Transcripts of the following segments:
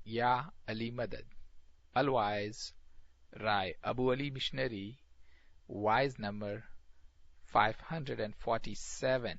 Ya Ali Madad. Otherwise, Rai Abu Ali Missionary, wise number 547.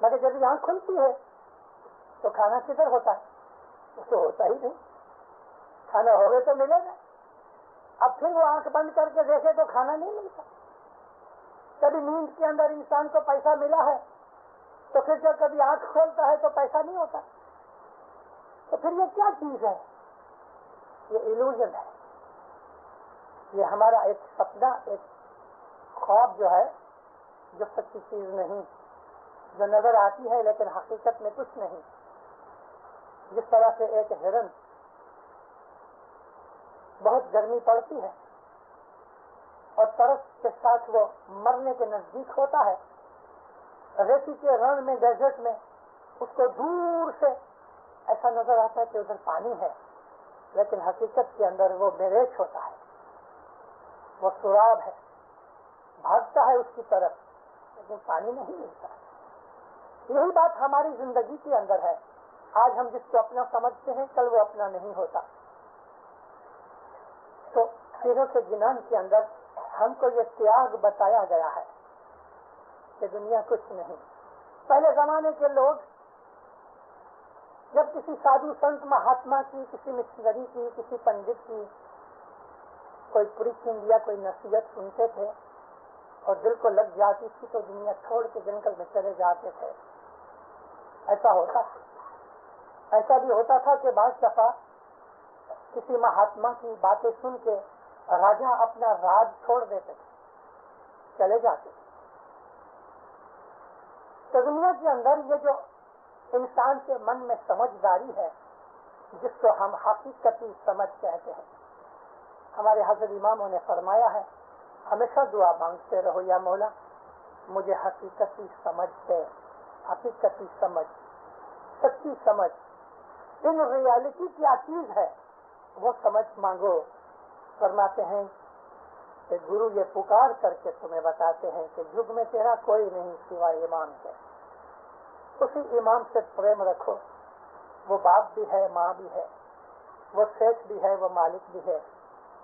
مگر جب یہ آنکھ کھلتی ہے تو کھانا کدھر ہوتا ہے؟ اس کو ہوتا ہی نہیں. کھانا ہوگے تو ملے گا. اب پھر وہ آنکھ بند کر کے دیکھے تو کھانا نہیں ملتا. کبھی نیند کے اندر انسان کو پیسہ ملا ہے تو پھر جب کبھی آنکھ کھولتا ہے تو پیسہ نہیں ہوتا. تو پھر یہ کیا چیز ہے؟ یہ ایلوژن ہے. یہ ہمارا ایک سپنا، ایک خواب جو ہے، جو سچی چیز نہیں، جو نظر آتی ہے لیکن حقیقت میں کچھ نہیں. جس طرح سے ایک ہرن بہت گرمی پڑتی ہے اور ترس کے ساتھ وہ مرنے کے نزدیک ہوتا ہے، ریتی کے رن میں، ڈیزرٹ میں اس کو دور سے ایسا نظر آتا ہے کہ ادھر پانی ہے، لیکن حقیقت کے اندر وہ میریچ ہوتا ہے، وہ سراب ہے. بھاگتا ہے اس کی طرف لیکن پانی نہیں ملتا. یہی بات ہماری زندگی کے اندر ہے. آج ہم جس کو اپنا سمجھتے ہیں کل وہ اپنا نہیں ہوتا. تو سیروں کے جنان کے اندر ہم کو یہ تیاگ بتایا گیا ہے کہ دنیا کچھ نہیں. پہلے زمانے کے لوگ جب کسی سادھو سنت مہاتما کی، کسی مشنری کی، کسی پنڈت کی کوئی پریچنگ یا کوئی نصیحت سنتے تھے اور دل کو لگ جاتی تھی تو دنیا چھوڑ کے جنگل میں چلے جاتے تھے. ایسا ہوتا، ایسا بھی ہوتا تھا کہ بعض دفعہ کسی مہاتما کی باتیں سن کے راجا اپنا راج چھوڑ دیتے تھے، چلے جاتے تھے. تو دنیا کے اندر یہ جو انسان کے من میں سمجھداری ہے، جس کو ہم حقیقتی سمجھ کہتے ہیں، ہمارے حضرت اماموں نے فرمایا ہے ہمیشہ دعا مانگتے رہو، یا مولا مجھے حقیقتی سمجھ دے. حقیقتی سمجھ، سچی سمجھ، ان ریالٹی کیا چیز ہے وہ سمجھ مانگو. فرماتے ہیں کہ گرو یہ پکار کر کے تمہیں بتاتے ہیں کہ جگ میں تیرا کوئی نہیں سوائے امام کے. اسی امام سے پریم رکھو. وہ باپ بھی ہے، ماں بھی ہے، وہ سیٹ بھی ہے، وہ مالک بھی ہے.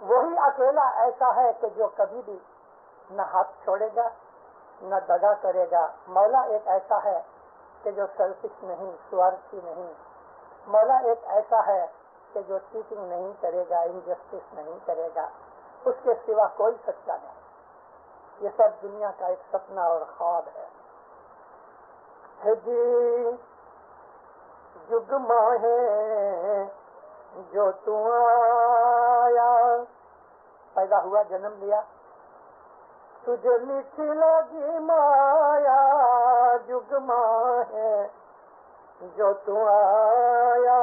وہی اکیلا ایسا ہے کہ جو کبھی بھی نہ ہاتھ چھوڑے گا نہ دگا کرے گا. مولا ایک ایسا ہے کہ جو سیلفش نہیں، سوارتھی نہیں. مولا ایک ایسا ہے کہ جو چیٹنگ نہیں کرے گا، انجسٹس نہیں کرے گا. اس کے سوا کوئی سچا نہیں. یہ سب دنیا کا ایک سپنا اور خواب ہے. جی جگ ماہے جو تو آیا، پیدا ہوا، جنم لیا، تجھے میٹھی لگی مایا. جگ ماہے جو تو آیا،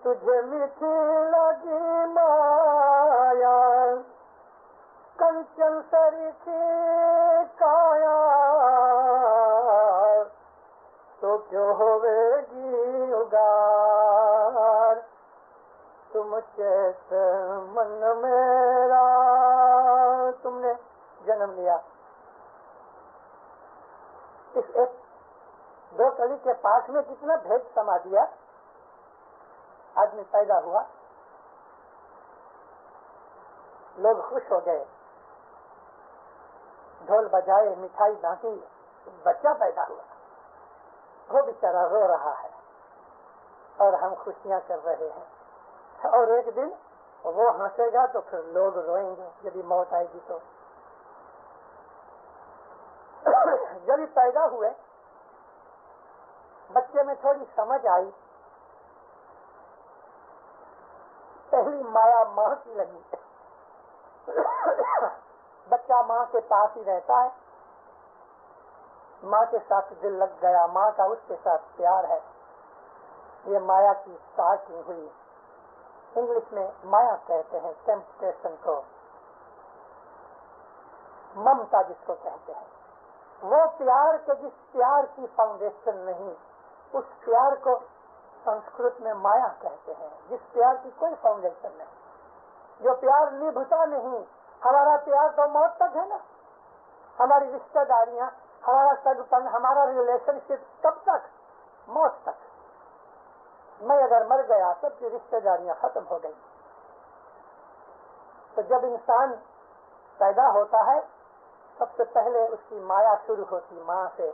تجھے میٹھی لگی مایا. کنچن سری کی کایا تو کیوں ہوئے گی اگار. تم چیت من میرا، تم نے جنم لیا. اس ایک دو کلی کے پاس میں کتنا بھید سما دیا. آدمی پیدا ہوا، لوگ خوش ہو گئے، ڈھول بجائے، مٹھائی بانٹی، بچہ پیدا ہوا. وہ بیچارہ رو رہا ہے اور ہم خوشیاں کر رہے ہیں. اور ایک دن وہ ہنسے گا تو پھر لوگ روئیں گے جب موت آئے گی. تو جب پیدا ہوئے، بچے میں تھوڑی سمجھ آئی. پہلی مایا ماں کی لگی. بچہ ماں کے پاس ہی رہتا ہے، ماں کے ساتھ دل لگ گیا، ماں کا اس کے ساتھ پیار ہے. یہ مایا کی اسٹارٹنگ ہوئی. انگلش میں مایا کہتے ہیں ٹیمپٹیشن کو، ممتا جس کو کہتے ہیں. وہ پیار کے جس پیار کی فاؤنڈیشن نہیں، اس پیار کو سنسکرت میں مایا کہتے ہیں. جس پیار کی کوئی فاؤنڈیشن نہیں، جو پیار نبھتا نہیں. ہمارا پیار تو موت تک ہے نا. ہماری رشتہ داریاں، ہمارا سگپن، ہمارا ریلیشن شپ کب تک؟ موت تک. میں اگر مر گیا سب کی رشتہ داریاں ختم ہو گئی. تو جب انسان پیدا ہوتا ہے سب سے پہلے اس کی مایا شروع ہوتی ماں سے.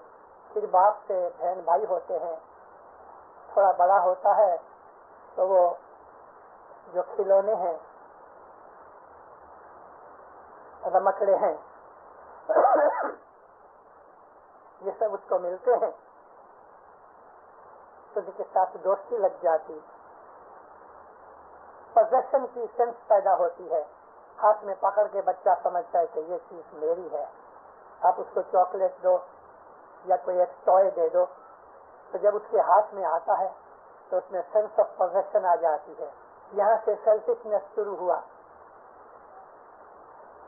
پھر باپ سے بہن بھائی ہوتے ہیں. تھوڑا بڑا ہوتا ہے تو وہ جو کھلونے ہیں، رمکڑے ہیں، یہ سب اس کو ملتے ہیں تو ان کے ساتھ دوستی لگ جاتی، پوزیشن کی سینس پیدا ہوتی ہے. ہاتھ میں پکڑ کے بچہ سمجھتا ہے کہ یہ چیز میری ہے. آپ اس کو چاکلیٹ دو یا کوئی ایک ٹوائے دے دو تو جب اس کے ہاتھ میں آتا ہے تو اس میں سینس آف پوزیشن آ جاتی ہے. یہاں سے سیلفشنس شروع ہوا.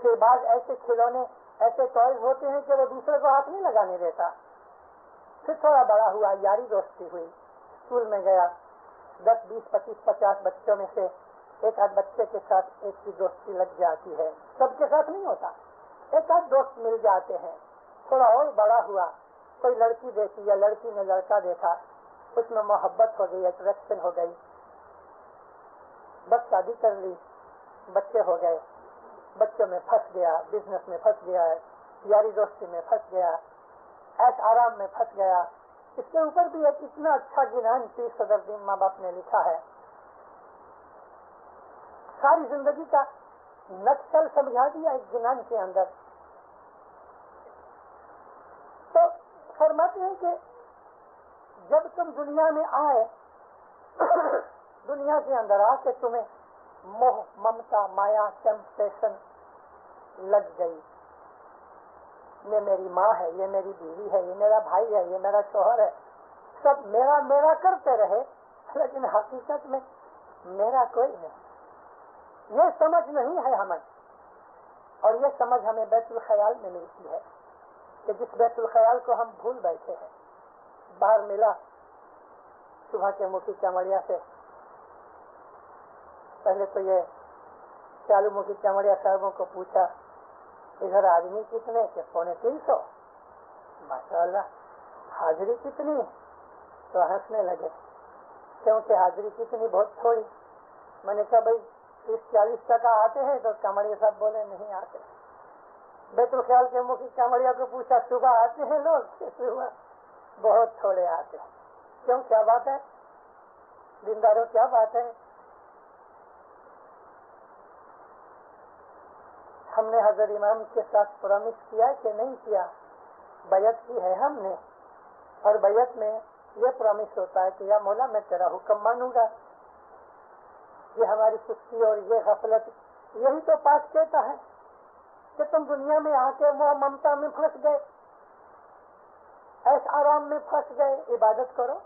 پھر بعض ایسے کھلونے، ایسے ٹوائز ہوتے ہیں کہ وہ دوسرے کو ہاتھ نہیں لگانے دیتا. پھر تھوڑا بڑا ہوا، یاری دوستی ہوئی، اسکول میں گیا، 10 20 25 50 بچوں میں سے ایک آدھ بچے کے ساتھ ایک کی دوستی لگ جاتی ہے. سب کے ساتھ نہیں ہوتا، ایک آدھ دوست مل جاتے ہیں. تھوڑا اور بڑا ہوا، کوئی لڑکی دیکھی یا لڑکی نے لڑکا دیکھا، اس میں محبت ہو گئی، اٹریکشن ہو گئی، بس شادی کر لی، بچے ہو گئے. بچوں میں پھنس گیا، بزنس میں پھنس گیا، یاری دوستی میں پھنس گیا، ایش آرام میں پھنس گیا. اس کے اوپر بھی ایک اتنا اچھا گنان 30 صدر دن ماں باپ نے لکھا ہے. ساری زندگی کا نقشل سمجھا دیا ایک گنان کے اندر. تو فرماتے ہیں کہ جب تم دنیا میں آئے، دنیا کے اندر آ کے تمہیں موہ، ممتا، مایا، ٹیمپٹیشن لگ گئی. یہ میری ماں ہے، یہ میری بیوی ہے، یہ میرا بھائی ہے، یہ میرا شوہر ہے، سب میرا میرا کرتے رہے، لیکن حقیقت میں میرا کوئی نہیں. یہ سمجھ نہیں ہے ہمیں، اور یہ سمجھ ہمیں بیت الخیال میں ملتی ہے کہ جس بیت الخیال کو ہم بھول بیٹھے ہیں. باہر ملا صبح کے مکھی چمڑیا سے. پہلے تو یہ چالو مکھی چمڑیا صاحبوں کو پوچھا ادھر آدمی کتنے؟ کہ 350. ماشاء اللہ. حاضری کتنی؟ تو ہنسنے لگے، کیونکہ حاضری کتنی؟ بہت تھوڑی. میں نے کہا بھائی 30-40% آتے ہیں؟ تو چمڑیا صاحب بولے نہیں آتے. بیت الخیال کے مکھی چمڑیا کو پوچھا صبح آتے ہیں لوگ؟ کہ صبح بہت تھوڑے آتے ہیں. کیوں؟ کیا بات ہے دینداروں، کیا بات ہے؟ ہم نے حضرت امام کے ساتھ پرومس کیا کہ نہیں کیا؟ بیعت کی ہے ہم نے، اور بیعت میں یہ پرومس ہوتا ہے کہ یا مولا میں تیرا حکم مانوں گا. یہ ہماری سستی اور یہ غفلت، یہی تو پاک کہتا ہے کہ تم دنیا میں آ کے وہ ممتا میں پھنس گئے، ایس آرام میں پھنس گئے. عبادت کرو.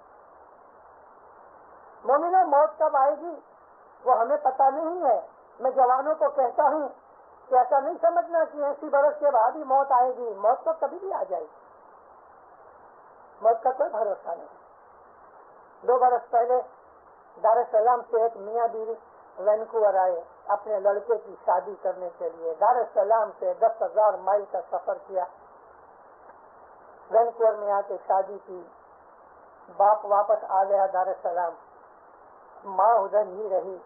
مومنہ موت کب آئے گی وہ ہمیں پتہ نہیں ہے. میں جوانوں کو کہتا ہوں کہ ایسا نہیں سمجھنا کہ 80 برس کے بعد ہی موت آئے گی. موت تو کبھی بھی آ جائے گی، موت کا کوئی بھروسہ نہیں. 2 برس پہلے دار السلام سے ایک میاں بیوی وینکوور آئے اپنے لڑکے کی شادی کرنے کے لیے. دار السلام سے 10,000 مائل کا سفر کیا، وینکوور میں آ کے شادی کی. باپ واپس آ گیا دار السلام، ماں ادھر ہی رہی،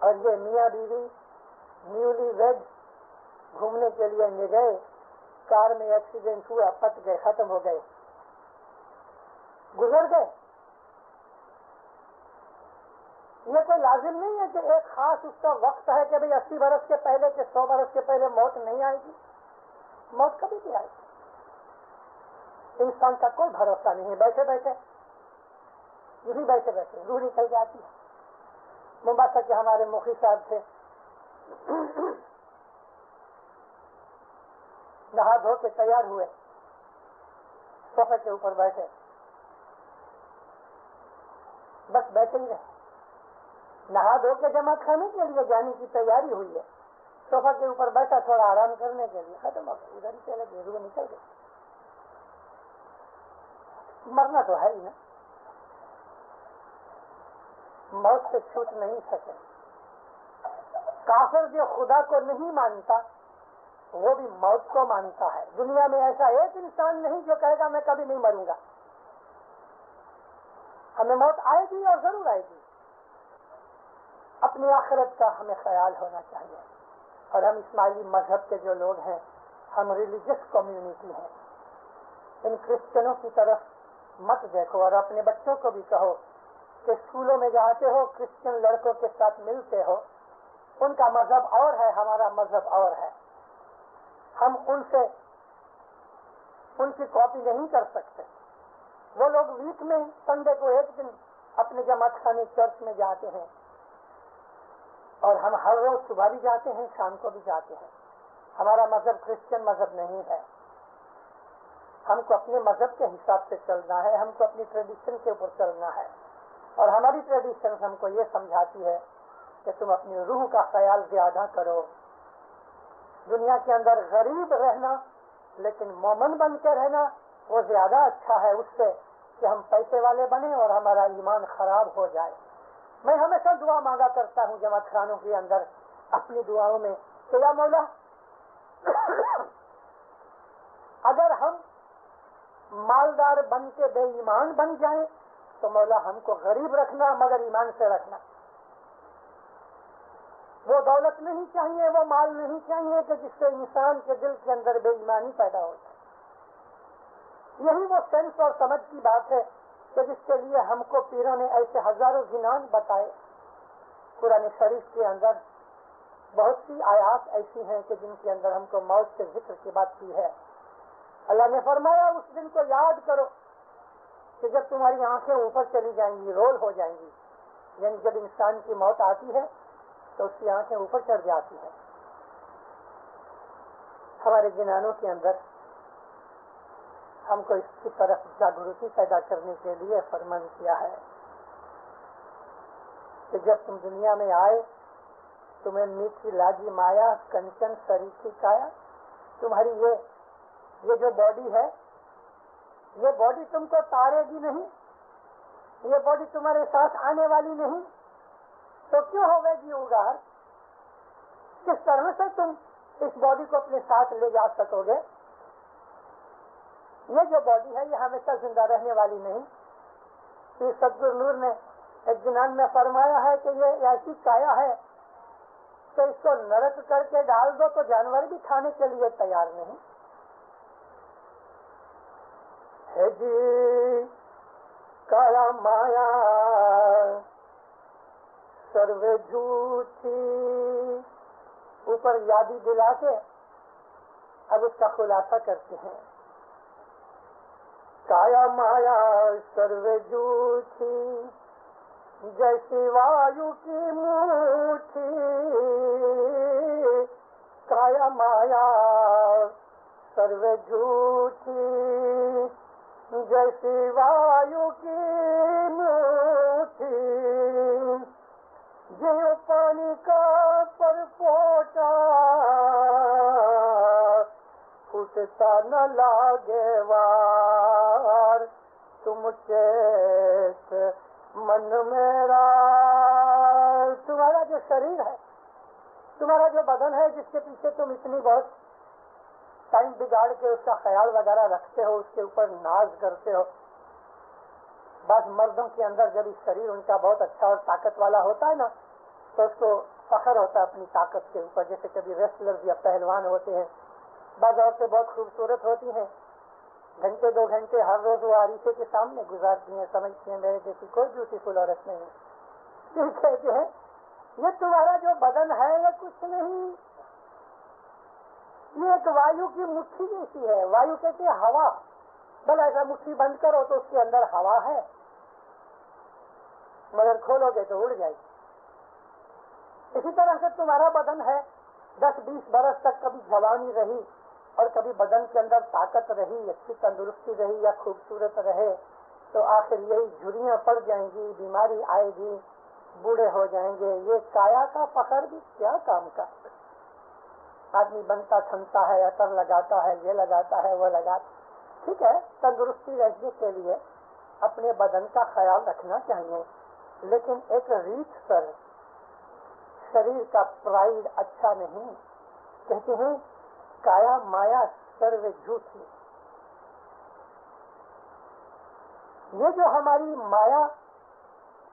اور یہ میاں بیوی نیولی ویڈ گھومنے کے لیے گئے. کار میں ایکسیڈنٹ ہوا، پٹ گئے، ختم ہو گئے، گزر گئے. یہ کوئی لازم نہیں ہے کہ ایک خاص اس کا وقت ہے کہ بھئی 80 برس کے پہلے کہ 100 برس کے پہلے موت نہیں آئے گی. موت کبھی بھی آئے گی. انسان کا کوئی بھروسہ نہیں ہے. بیٹھے بیٹھے یہی بیٹھے بیٹھے روح نکل جاتی ہے. ممباسا کے ہمارے مخی صاحب تھے، نہا دھو کے تیار ہوئے، صوفے کے اوپر بیٹھے، بس بیٹھے ہی رہے. نہا دھو کے جمع کھانے کے لیے جانے کی تیاری ہوئی ہے، صوفے کے اوپر بیٹھا تھوڑا آرام کرنے کے لیے، ختم ہو گیا. ادھر ہی چلے گئے، روح نکل گئی. مرنا تو ہے ہی نا، موت سے چھوٹ نہیں سکے. کافر جو خدا کو نہیں مانتا وہ بھی موت کو مانتا ہے. دنیا میں ایسا ایک انسان نہیں جو کہے گا میں کبھی نہیں مروں گا. ہمیں موت آئے گی اور ضرور آئے گی. اپنی آخرت کا ہمیں خیال ہونا چاہیے. اور ہم اسماعیلی مذہب کے جو لوگ ہیں، ہم ریلیجس کمیونٹی ہیں. ان کرسچنوں کی طرف مت دیکھو، اور اپنے بچوں کو بھی کہو کہ اسکولوں میں جاتے ہو کرسچن لڑکوں کے ساتھ ملتے ہو، ان کا مذہب اور ہے، ہمارا مذہب اور ہے، ہم ان سے ان کی کاپی نہیں کر سکتے۔ وہ لوگ ویک میں سنڈے کو ایک دن اپنے جماعت خانے چرچ میں جاتے ہیں، اور ہم ہر روز صبح بھی جاتے ہیں، شام کو بھی جاتے ہیں۔ ہمارا مذہب کرسچن مذہب نہیں ہے، ہم کو اپنے مذہب کے حساب سے چلنا ہے، ہم کو اپنی ٹریڈیشن کے اوپر چلنا ہے، اور ہماری ٹریڈیشن ہم کو یہ سمجھاتی ہے کہ تم اپنی روح کا خیال زیادہ کرو۔ دنیا کے اندر غریب رہنا لیکن مومن بن کے رہنا وہ زیادہ اچھا ہے اس سے کہ ہم پیسے والے بنیں اور ہمارا ایمان خراب ہو جائے۔ میں ہمیشہ دعا مانگا کرتا ہوں جماعت خانوں کے اندر اپنی دعاؤں میں کہ یا مولا اگر ہم مالدار بن کے بے ایمان بن جائیں تو مولا ہم کو غریب رکھنا مگر ایمان سے رکھنا۔ وہ دولت نہیں چاہیے، وہ مال نہیں چاہیے کہ جس سے انسان کے دل کے اندر بے ایمانی پیدا ہو جائے۔ یہی وہ سینس اور سمجھ کی بات ہے کہ جس کے لیے ہم کو پیروں نے ایسے ہزاروں جنان بتائے۔ قرآن شریف کے اندر بہت سی آیات ایسی ہیں کہ جن کے اندر ہم کو موت کے ذکر کی بات کی ہے۔ اللہ نے فرمایا اس دن کو یاد کرو کہ جب تمہاری آنکھیں اوپر چلی جائیں گی، رول ہو جائیں گی، یعنی جب انسان کی موت آتی ہے تو اس کی آنکھیں اوپر چڑھ جاتی ہیں۔ ہمارے جنانوں کے اندر ہم کو اس کی طرف جاگرتی پیدا کرنے کے لیے فرمان کیا ہے کہ جب تم دنیا میں آئے تمہیں میٹھی لاجی مایا کنچن سریکی کایا، تمہاری یہ جو باڈی ہے یہ باڈی تم کو تارے گی نہیں، یہ باڈی تمہارے ساتھ آنے والی نہیں، تو کیوں ہوگا گی اگار؟ کس طرح سے تم اس باڈی کو اپنے ساتھ لے جا سکو گے؟ یہ جو باڈی ہے یہ ہمیشہ زندہ رہنے والی نہیں۔ پھر صدگرو نور نے ایک جنان میں فرمایا ہے کہ یہ ایسی کایا ہے کہ اس کو نرک کر کے ڈال دو تو جانور بھی کھانے کے لیے تیار نہیں ہے جی۔ کایا مایا سروے جھوٹی، اوپر یادی دلا کے اب اس کا خلاصہ کرتے ہیں۔ کایا مایا سروے جھوٹی جیسی وایو کی موٹھی، کایا مایا سروے جھوٹی جیسی وایو کی موٹھی، جو پانی کا پرپوٹا پھوٹتا نہ لاگے وار، تم چیت من میرا۔ تمہارا جو شریر ہے، تمہارا جو بدن ہے جس کے پیچھے تم اتنی بہت ٹائم بگاڑ کے اس کا خیال وغیرہ رکھتے ہو، اس کے اوپر ناز کرتے ہو۔ بعض مردوں کے اندر جب اس شریر ان کا بہت اچھا اور طاقت والا ہوتا ہے نا تو اس کو فخر ہوتا ہے اپنی طاقت کے اوپر، جیسے کبھی ریسلر یا پہلوان ہوتے ہیں۔ بعض عورتیں بہت خوبصورت ہوتی ہیں، گھنٹے 2 گھنٹے ہر روز وہ عریصے کے سامنے گزارتی ہیں، سمجھتی ہیں میرے جیسی کوئی بیوٹیفل عورت نہیں ہے۔ یہ کہتے ہیں یہ تمہارا جو بدن ہے یہ کچھ نہیں، یہ ایک وایو کی مٹھی جیسی ہے۔ وایو کہتے ہیں ہوا، بھلا ایسا مٹھی بند کرو تو اس کے اندر ہوا ہے، مگر کھولو گے تو اڑ جائے گی۔ اسی طرح سے تمہارا بدن ہے، 10-20 برس تک کبھی جوانی رہی اور کبھی بدن کے اندر طاقت رہی، اچھی تندرستی رہی یا خوبصورت رہے، تو آخر یہی جھریاں پڑ جائیں گی، بیماری آئے گی، بوڑھے ہو جائیں گے۔ یہ کایا کا فخر بھی کیا کام کا؟ آدمی بنتا ٹھنتا ہے، عطر لگاتا ہے، یہ لگاتا ہے، وہ لگاتا، ٹھیک ہے، تندرستی رہنے کے لیے اپنے بدن کا خیال رکھنا چاہیے، لیکن ایک ریت پر شریر کا پرائیڈ اچھا نہیں۔ کہتے ہیں کایا مایا سروے جھوٹی، یہ جو ہماری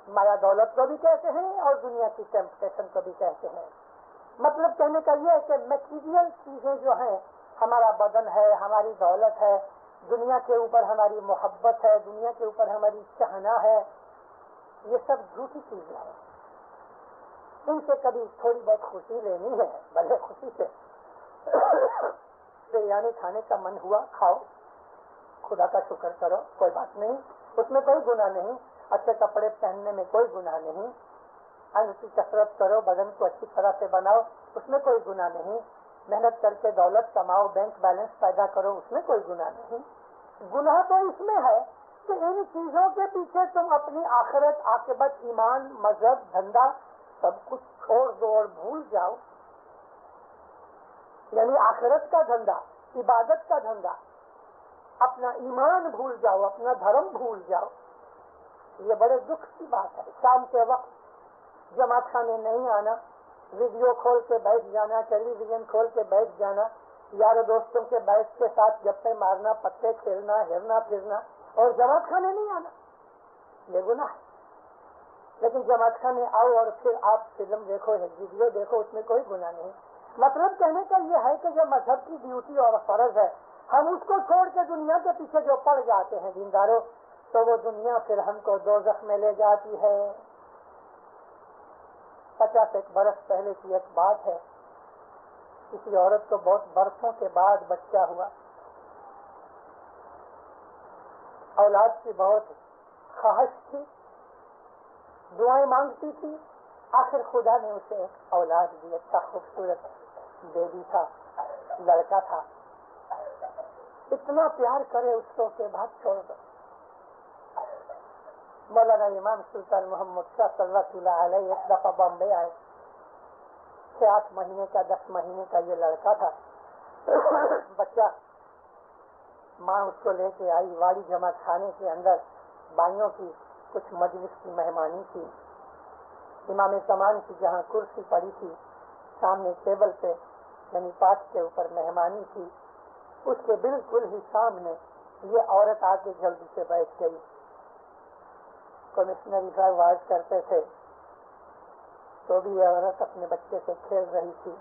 مایا دولت کو بھی کہتے ہیں اور دنیا کی ٹیمپٹیشن کو بھی کہتے ہیں۔ مطلب کہنے کا یہ ہے کہ میٹیریل چیزیں جو ہیں، ہمارا بدن ہے، ہماری دولت ہے، دنیا کے اوپر ہماری محبت ہے، دنیا کے اوپر ہماری چاہنا ہے، یہ سب جھوٹی چیزیں ہیں. ان سے کبھی تھوڑی بہت خوشی لینی ہے، بھلے خوشی سے بریانی کھانے کا من ہوا کھاؤ، خدا کا شکر کرو، کوئی بات نہیں، اس میں کوئی گناہ نہیں. اچھے کپڑے پہننے میں کوئی گناہ نہیں. انگ کی کسرت کرو، بدن کو اچھی طرح سے بناؤ، اس میں کوئی گناہ نہیں. محنت کر کے دولت کماؤ، بینک بیلنس پیدا کرو، اس میں کوئی گناہ نہیں. گناہ تو اس میں ہے کہ ان چیزوں کے پیچھے تم اپنی آخرت، عاقبت، ایمان، مذہب، دھندا سب کچھ چھوڑ دو اور بھول جاؤ. یعنی آخرت کا دھندا، عبادت کا دھندا، اپنا ایمان بھول جاؤ، اپنا دھرم بھول جاؤ. یہ بڑے دکھ کی بات ہے. شام کے وقت جماعت خانے نہیں آنا، ویڈیو کھول کے بیٹھ جانا، ٹیلی ویژن کھول کے بیٹھ جانا، یاروں دوستوں کے بیٹھ کے ساتھ گپے مارنا، پتے کھیلنا، ہرنا پھرنا، اور جماعت خانے نہیں آنا، یہ گناہ ہے. لیکن جماعت خانے آؤ اور پھر آپ فلم دیکھو، ویڈیو دیکھو، اس میں کوئی گناہ نہیں. مطلب کہنے کا یہ ہے کہ جو مذہب کی ڈیوٹی اور فرض ہے، ہم اس کو چھوڑ کے دنیا کے پیچھے جو پڑ جاتے ہیں دینداروں، تو وہ دنیا پھر ہم کو دوزخ میں لے جاتی ہے. 50 برس پہلے کی ایک بات ہے. کسی عورت کو بہت برسوں کے بعد بچہ ہوا، اولاد کی بہت خواہش تھی، دعائیں مانگتی تھی. آخر خدا نے اسے ایک اولاد دی. اچھا خوبصورت بیبی تھا، لڑکا تھا. اتنا پیار کرے اس کو کہ بات چھوڑ دو. مولانا امام سلطان محمد شاہ صلی اللہ علیہ ایک دفعہ بامبے آئے. 6-8 مہینے کا 10 مہینے کا یہ لڑکا تھا، بچہ. ماں اس کو لے کے آئی. واڑی جماعت خانے کے اندر بائیوں کی کچھ مجلس کی مہمانی تھی. امام کمان کی جہاں کرسی پڑی تھی، سامنے ٹیبل پہ یعنی پاس کے اوپر مہمانی تھی. اس کے بالکل ہی سامنے یہ عورت آ کے جلدی سے بیٹھ گئی. کمشنری صاحب واز کرتے تھے تو بھی یہ عورت اپنے بچے سے کھیل رہی تھی.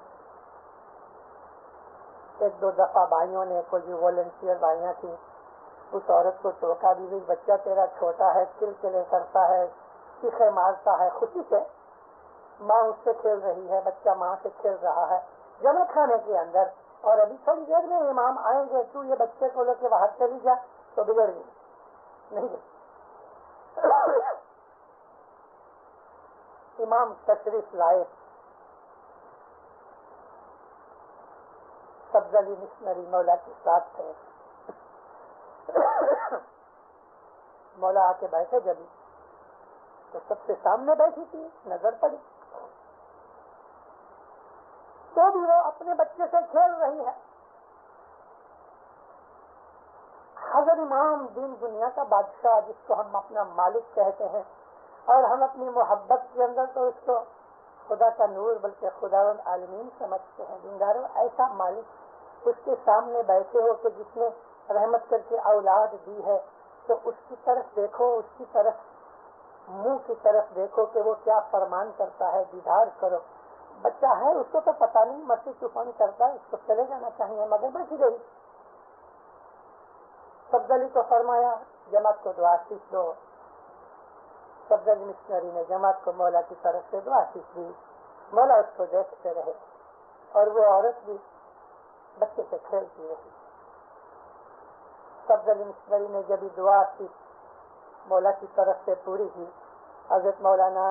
1-2 دفعہ بھائیوں نے، کوئی جو والنٹیئر بھائیاں تھیں، اس عورت کو ٹوکا بھی. بچہ تیرا چھوٹا ہے، کلکلے کرتا ہے، چیخے مارتا ہے. خوشی سے ماں اس سے کھیل رہی ہے، بچہ ماں سے کھیل رہا ہے جماعت خانے کے اندر. اور ابھی تھوڑی دیر میں امام آئیں گے، تو یہ بچے کو لے کے باہر چلی جا تو بگڑ گئی. نہیں گئی. امام تشریف لائے. سبز علی مشنری مولا کے ساتھ تھے. مولا آ کے بیٹھے جب تو سب سے سامنے بیٹھی تھی، نظر پڑی تو بھی وہ اپنے بچے سے کھیل رہی ہے. حضرت امام دین دنیا کا بادشاہ، جس کو ہم اپنا مالک کہتے ہیں، اور ہم اپنی محبت کے اندر تو اس کو خدا کا نور بلکہ خدا العالمین سمجھتے ہیں. دینداروں، ایسا مالک اس کے سامنے بیٹھے ہو کہ جس نے رحمت کر کے اولاد دی ہے، تو اس کی طرف دیکھو، اس کی طرف منہ کی طرف دیکھو کہ وہ کیا فرمان کرتا ہے. دیدار کرو. بچہ ہے، اس کو تو پتہ نہیں، مستی طوفان کرتا ہے، اس کو چلے جانا چاہیے، مگر بیٹھی رہی. سبز علی کو فرمایا جماعت کو دعا سیکھ دو. سبز علی مشنری نے جماعت کو مولا کی طرف سے دعا سیکھ دی. مولا اس کو دیکھتے رہے اور وہ عورت بھی بچے سے کھیلتی رہی. سبز علی مشنری نے جب دعا سیکھ مولا کی طرف سے پوری کی، حضرت مولانا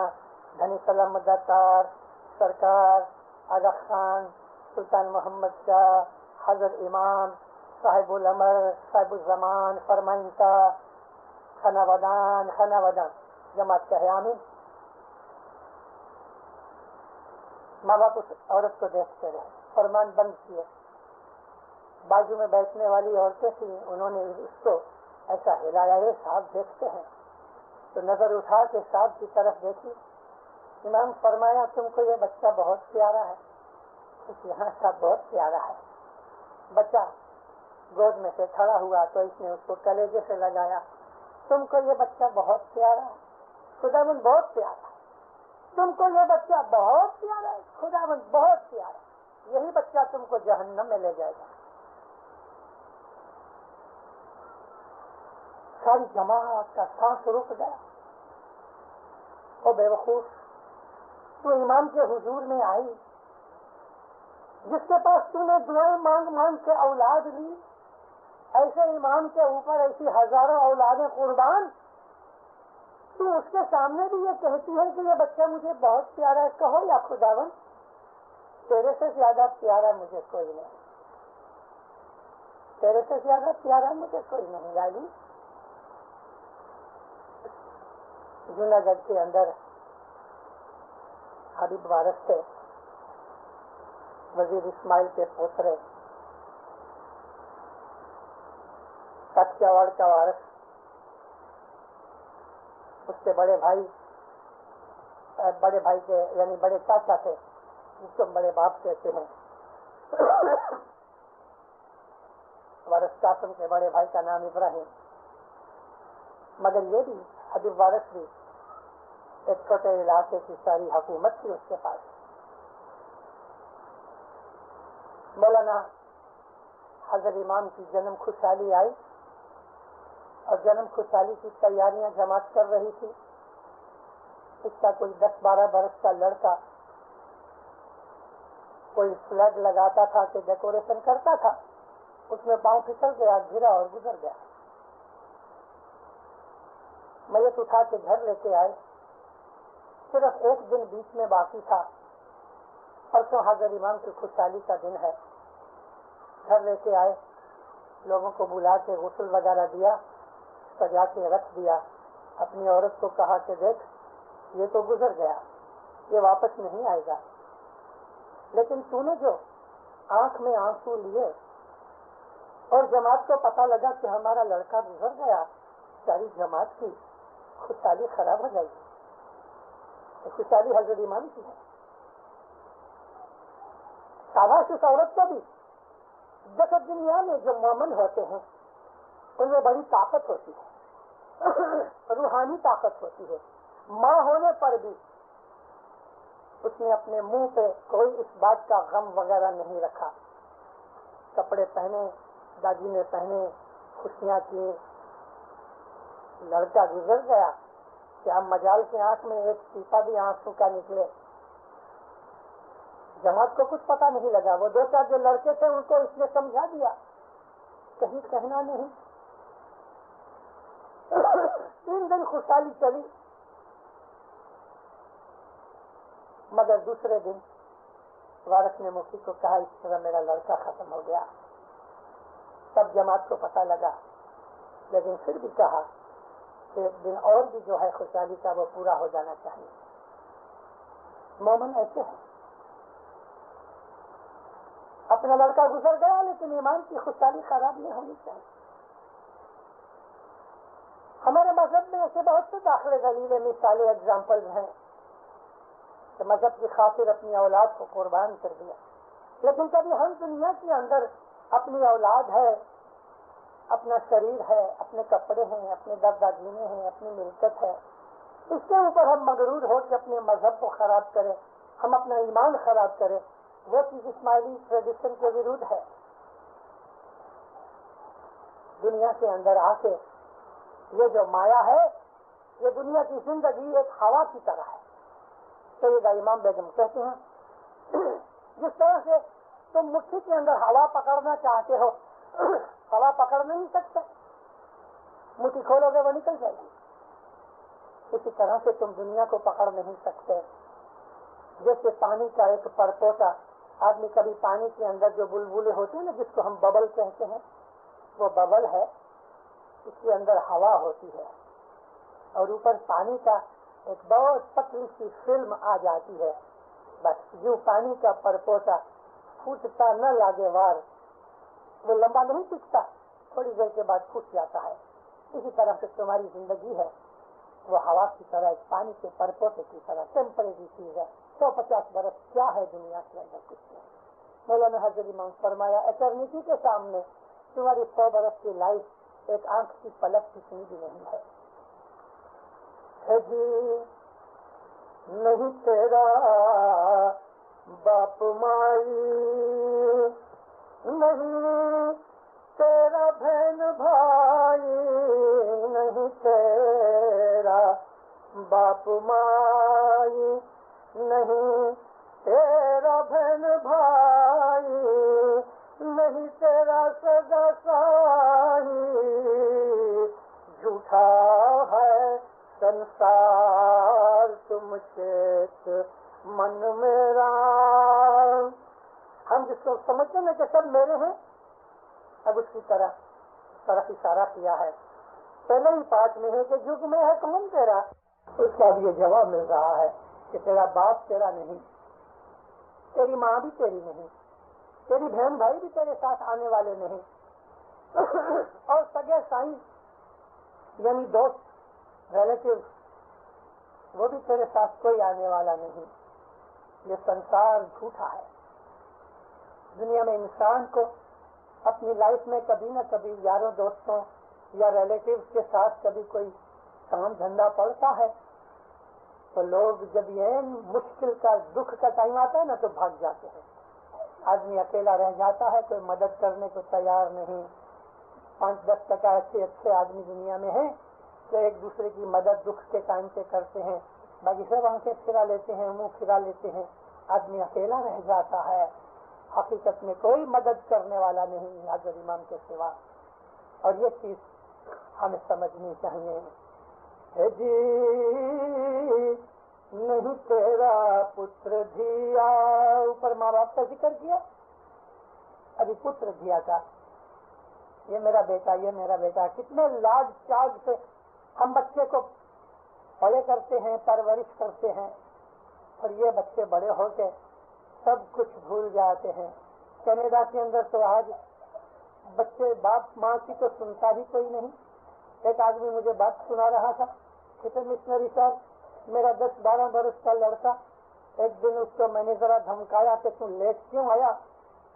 دھنی سلام مددار سرکار آغا خان سلطان محمد شاہ حضرت امام صاحب الامر صاحب الزمان فرمائنتا خناودان جماعت کہے آمین. ماں باپ اس عورت کو دیکھتے رہے، فرمان بند کیے. بازو میں بیٹھنے والی عورتیں تھیں، انہوں نے اس کو ایسا ہلایا، یہ صاحب دیکھتے ہیں. تو نظر اٹھا کے صاحب کی طرف دیکھی. امام فرمایا تم کو یہ بچہ بہت پیارا ہے. یہاں صاحب بہت پیارا ہے. بچہ گود میں سے کھڑا ہوا تو اس نے اس کو کلیجے سے لگایا. تم کو یہ بچہ بہت پیارا ہے، خداوند بہت پیارا ہے. تم کو یہ بچہ بہت پیارا ہے، خداوند بہت پیارا ہے. یہی بچہ تم کو جہنم میں لے جائے گا. ساری جماعت کا سانس رک گیا. او بے وقوف، تو امام کے حضور میں آئی، جس کے پاس تو نے دعائیں مانگ مانگ کے اولاد لی، ایسے امام کے اوپر ایسی ہزاروں اولادیں قربان، تو اس کے سامنے بھی یہ کہتی ہے کہ یہ بچہ مجھے بہت پیارا ہے. کہو یا خداوند، تیرے سے زیادہ پیارا مجھے کوئی نہیں، تیرے سے زیادہ پیارا مجھے کوئی نہیں. لالی جوناگڑھ کے اندر حبیب وارث تھے، وزیر اسماعیل کے پوترے، کٹیاواڑ کا وارث. اس کے بڑے بھائی کے یعنی بڑے چاچا تھے، جس کو بڑے باپ کہتے ہیں. وارث قاسم کے بڑے بھائی کا نام ابراہیم. مگر یہ بھی حبیب وارث بھی ایک چھوٹے علاقے کی ساری حکومت تھی اس کے پاس. مولانا حضرت امام کی جنم خوشحالی آئی اور جنم خوشحالی کی تیاریاں جماعت کر رہی تھی. اس کا کوئی 10-12 برس کا لڑکا کوئی فلگ لگاتا تھا کہ ڈیکوریشن کرتا تھا، اس میں پاؤں پھسل گیا، گرا اور گزر گیا. میت اٹھا کے گھر لے کے آئے. صرف ایک دن بیچ میں باقی تھا، پرسوں حضرت امام کی خوشحالی کا دن ہے. گھر لے کے آئے، لوگوں کو بلا کے غسل وغیرہ دیا، سجا کے رکھ دیا. اپنی عورت کو کہا کہ دیکھ، یہ تو گزر گیا، یہ واپس نہیں آئے گا، لیکن تو نے جو آنکھ میں آنسو لیے اور جماعت کو پتا لگا کہ ہمارا لڑکا گزر گیا، ساری جماعت کی خوشحالی خراب ہو جائے گی. خوشحالی حضرت امام کی ہے. شاباش اس عورت کو بھی. دیکھو دنیا میں جو مومن ہوتے ہیں ان میں بڑی طاقت ہوتی ہے، روحانی طاقت ہوتی ہے. ماں ہونے پر بھی اس نے اپنے منہ پہ کوئی اس بات کا غم وغیرہ نہیں رکھا. کپڑے پہنے، داجی نے پہنے، خوشیاں کی. لڑکا گزر گیا، کیا مجال کی آنکھ میں ایک ٹیپا بھی آنسو کا نکلے. جماعت کو کچھ پتا نہیں لگا. وہ 2-4 جو لڑکے تھے ان کو اس نے سمجھا دیا، کہیں کہنا نہیں. 3 دن خوشحالی چلی، مگر دوسرے دن وارث نے مفتی کو کہا اس طرح میرا لڑکا ختم ہو گیا. تب جماعت کو پتا لگا، لیکن پھر بھی کہا کہ ایک دن اور بھی جو ہے خوشحالی کا وہ پورا ہو جانا چاہیے. مومن ایسے ہیں. اپنا لڑکا گزر گیا لیکن ایمان کی خوشحالی خراب نہیں ہونی چاہیے. ہمارے مذہب میں ایسے بہت سے داخلے دلیلیں، مثالیں، ایگزامپل ہیں کہ مذہب کی خاطر اپنی اولاد کو قربان کر دیا. لیکن کبھی ہم دنیا کے اندر اپنی اولاد ہے، اپنا شریر ہے، اپنے کپڑے ہیں، اپنے دادا جینے ہیں، اپنی ملکت ہے، اس کے اوپر ہم مغرور ہو کے اپنے مذہب کو خراب کریں، ہم اپنا ایمان خراب کریں، وہ چیز اسماعیلی ٹریڈیشن کے ورود ہے. دنیا کے اندر آ کے یہ جو مایا ہے، یہ دنیا کی زندگی ایک ہوا کی طرح ہے. سیدہ امام بیگم کہتے ہیں جس طرح سے تم مٹھی کے اندر ہوا پکڑنا چاہتے ہو، ہوا پکڑ نہیں سکتے، مٹھی کھولو گے وہ نکل جائے گی. اسی طرح سے تم دنیا کو پکڑ نہیں سکتے. جیسے پانی کا ایک پرپوٹا، آدمی کبھی پانی کے اندر جو بلبلے ہوتے ہیں نا، جس کو ہم ببل کہتے ہیں، وہ ببل ہے، اس کے اندر ہوا ہوتی ہے اور اوپر پانی کا ایک بہت پتلی سی فلم آ جاتی ہے. بس جو پانی کا پرپوٹا پھوٹتا نہ لاگے وار، وہ لمبا نہیں ٹکتا، تھوڑی دیر کے بعد پھوٹ جاتا ہے. اسی طرح سے تمہاری زندگی ہے، وہ ہوا کی طرح، ایک پانی کے پرپوٹے کی طرح ٹیمپریری چیز ہے. 150 برس کیا ہے دنیا کے اندر؟ کچھ نہیں. مولانا حضرت امام فرمایا ایٹرنیٹی کے سامنے تمہاری 100 برس کی لائف ایک آنکھ کی پلک کتنی بھی نہیں ہے. جی نہیں تیرا باپ مائی، نہیں تیرا بہن بھائی، باپ مائی نہیں تیرا بہن بھائی نہیں تیرا سگا سائی جھوٹا ہے سنسار تم چیت من میرا. ہم جس کو سمجھتے ہیں کہ سب میرے ہیں، اب اس کی طرف اشارہ کیا ہے. پہلے ہی پاٹ میں ہے کہ جگ میں ہے کون تیرا، اس کا بھی یہ جواب مل رہا ہے کہ تیرا باپ تیرا نہیں، تیری ماں بھی تیری نہیں، تیری بہن بھائی بھی تیرے ساتھ آنے والے نہیں، اور سگے سائی یعنی دوست ریلیٹیو وہ بھی تیرے ساتھ کوئی آنے والا نہیں. یہ سنسار جھوٹا ہے. دنیا میں انسان کو اپنی لائف میں کبھی نہ کبھی یاروں دوستوں یا ریلیٹیو کے ساتھ کبھی کوئی کام دھندا پڑتا ہے تو لوگ جب یہ مشکل کا دکھ کا ٹائم آتا ہے نا تو بھاگ جاتے ہیں. آدمی اکیلا رہ جاتا ہے، کوئی مدد کرنے کو تیار نہیں. 5-10% اچھے آدمی دنیا میں ہیں تو ایک دوسرے کی مدد دکھ کے ٹائم پہ کرتے ہیں، باقی سب آنکھیں پھرا لیتے ہیں، منہ پھرا لیتے ہیں. آدمی اکیلا رہ جاتا ہے، حقیقت میں کوئی مدد کرنے والا نہیں حضرت امام کے سوا. اور یہ چیز ہمیں سمجھنی چاہیے. ہے جی نہیں تیرا پتر دھیا، اوپر ماں باپ کا ذکر کیا، ابھی پتر دھیا کا، یہ میرا بیٹا، یہ میرا بیٹا. کتنے لاڈ چاگ سے ہم بچے کو بڑے کرتے ہیں، پرورش کرتے ہیں، اور یہ بچے بڑے ہو کے سب کچھ بھول جاتے ہیں. کینیڈا کے اندر تو آج بچے باپ ماں کی تو سنتا بھی کوئی نہیں. ایک آدمی مجھے بات سنا رہا تھا، کہتے مشنری صاحب میرا 10-12 برس کا لڑکا، ایک دن اس کو میں نے ذرا دھمکایا کہ تم لیٹ کیوں آیا،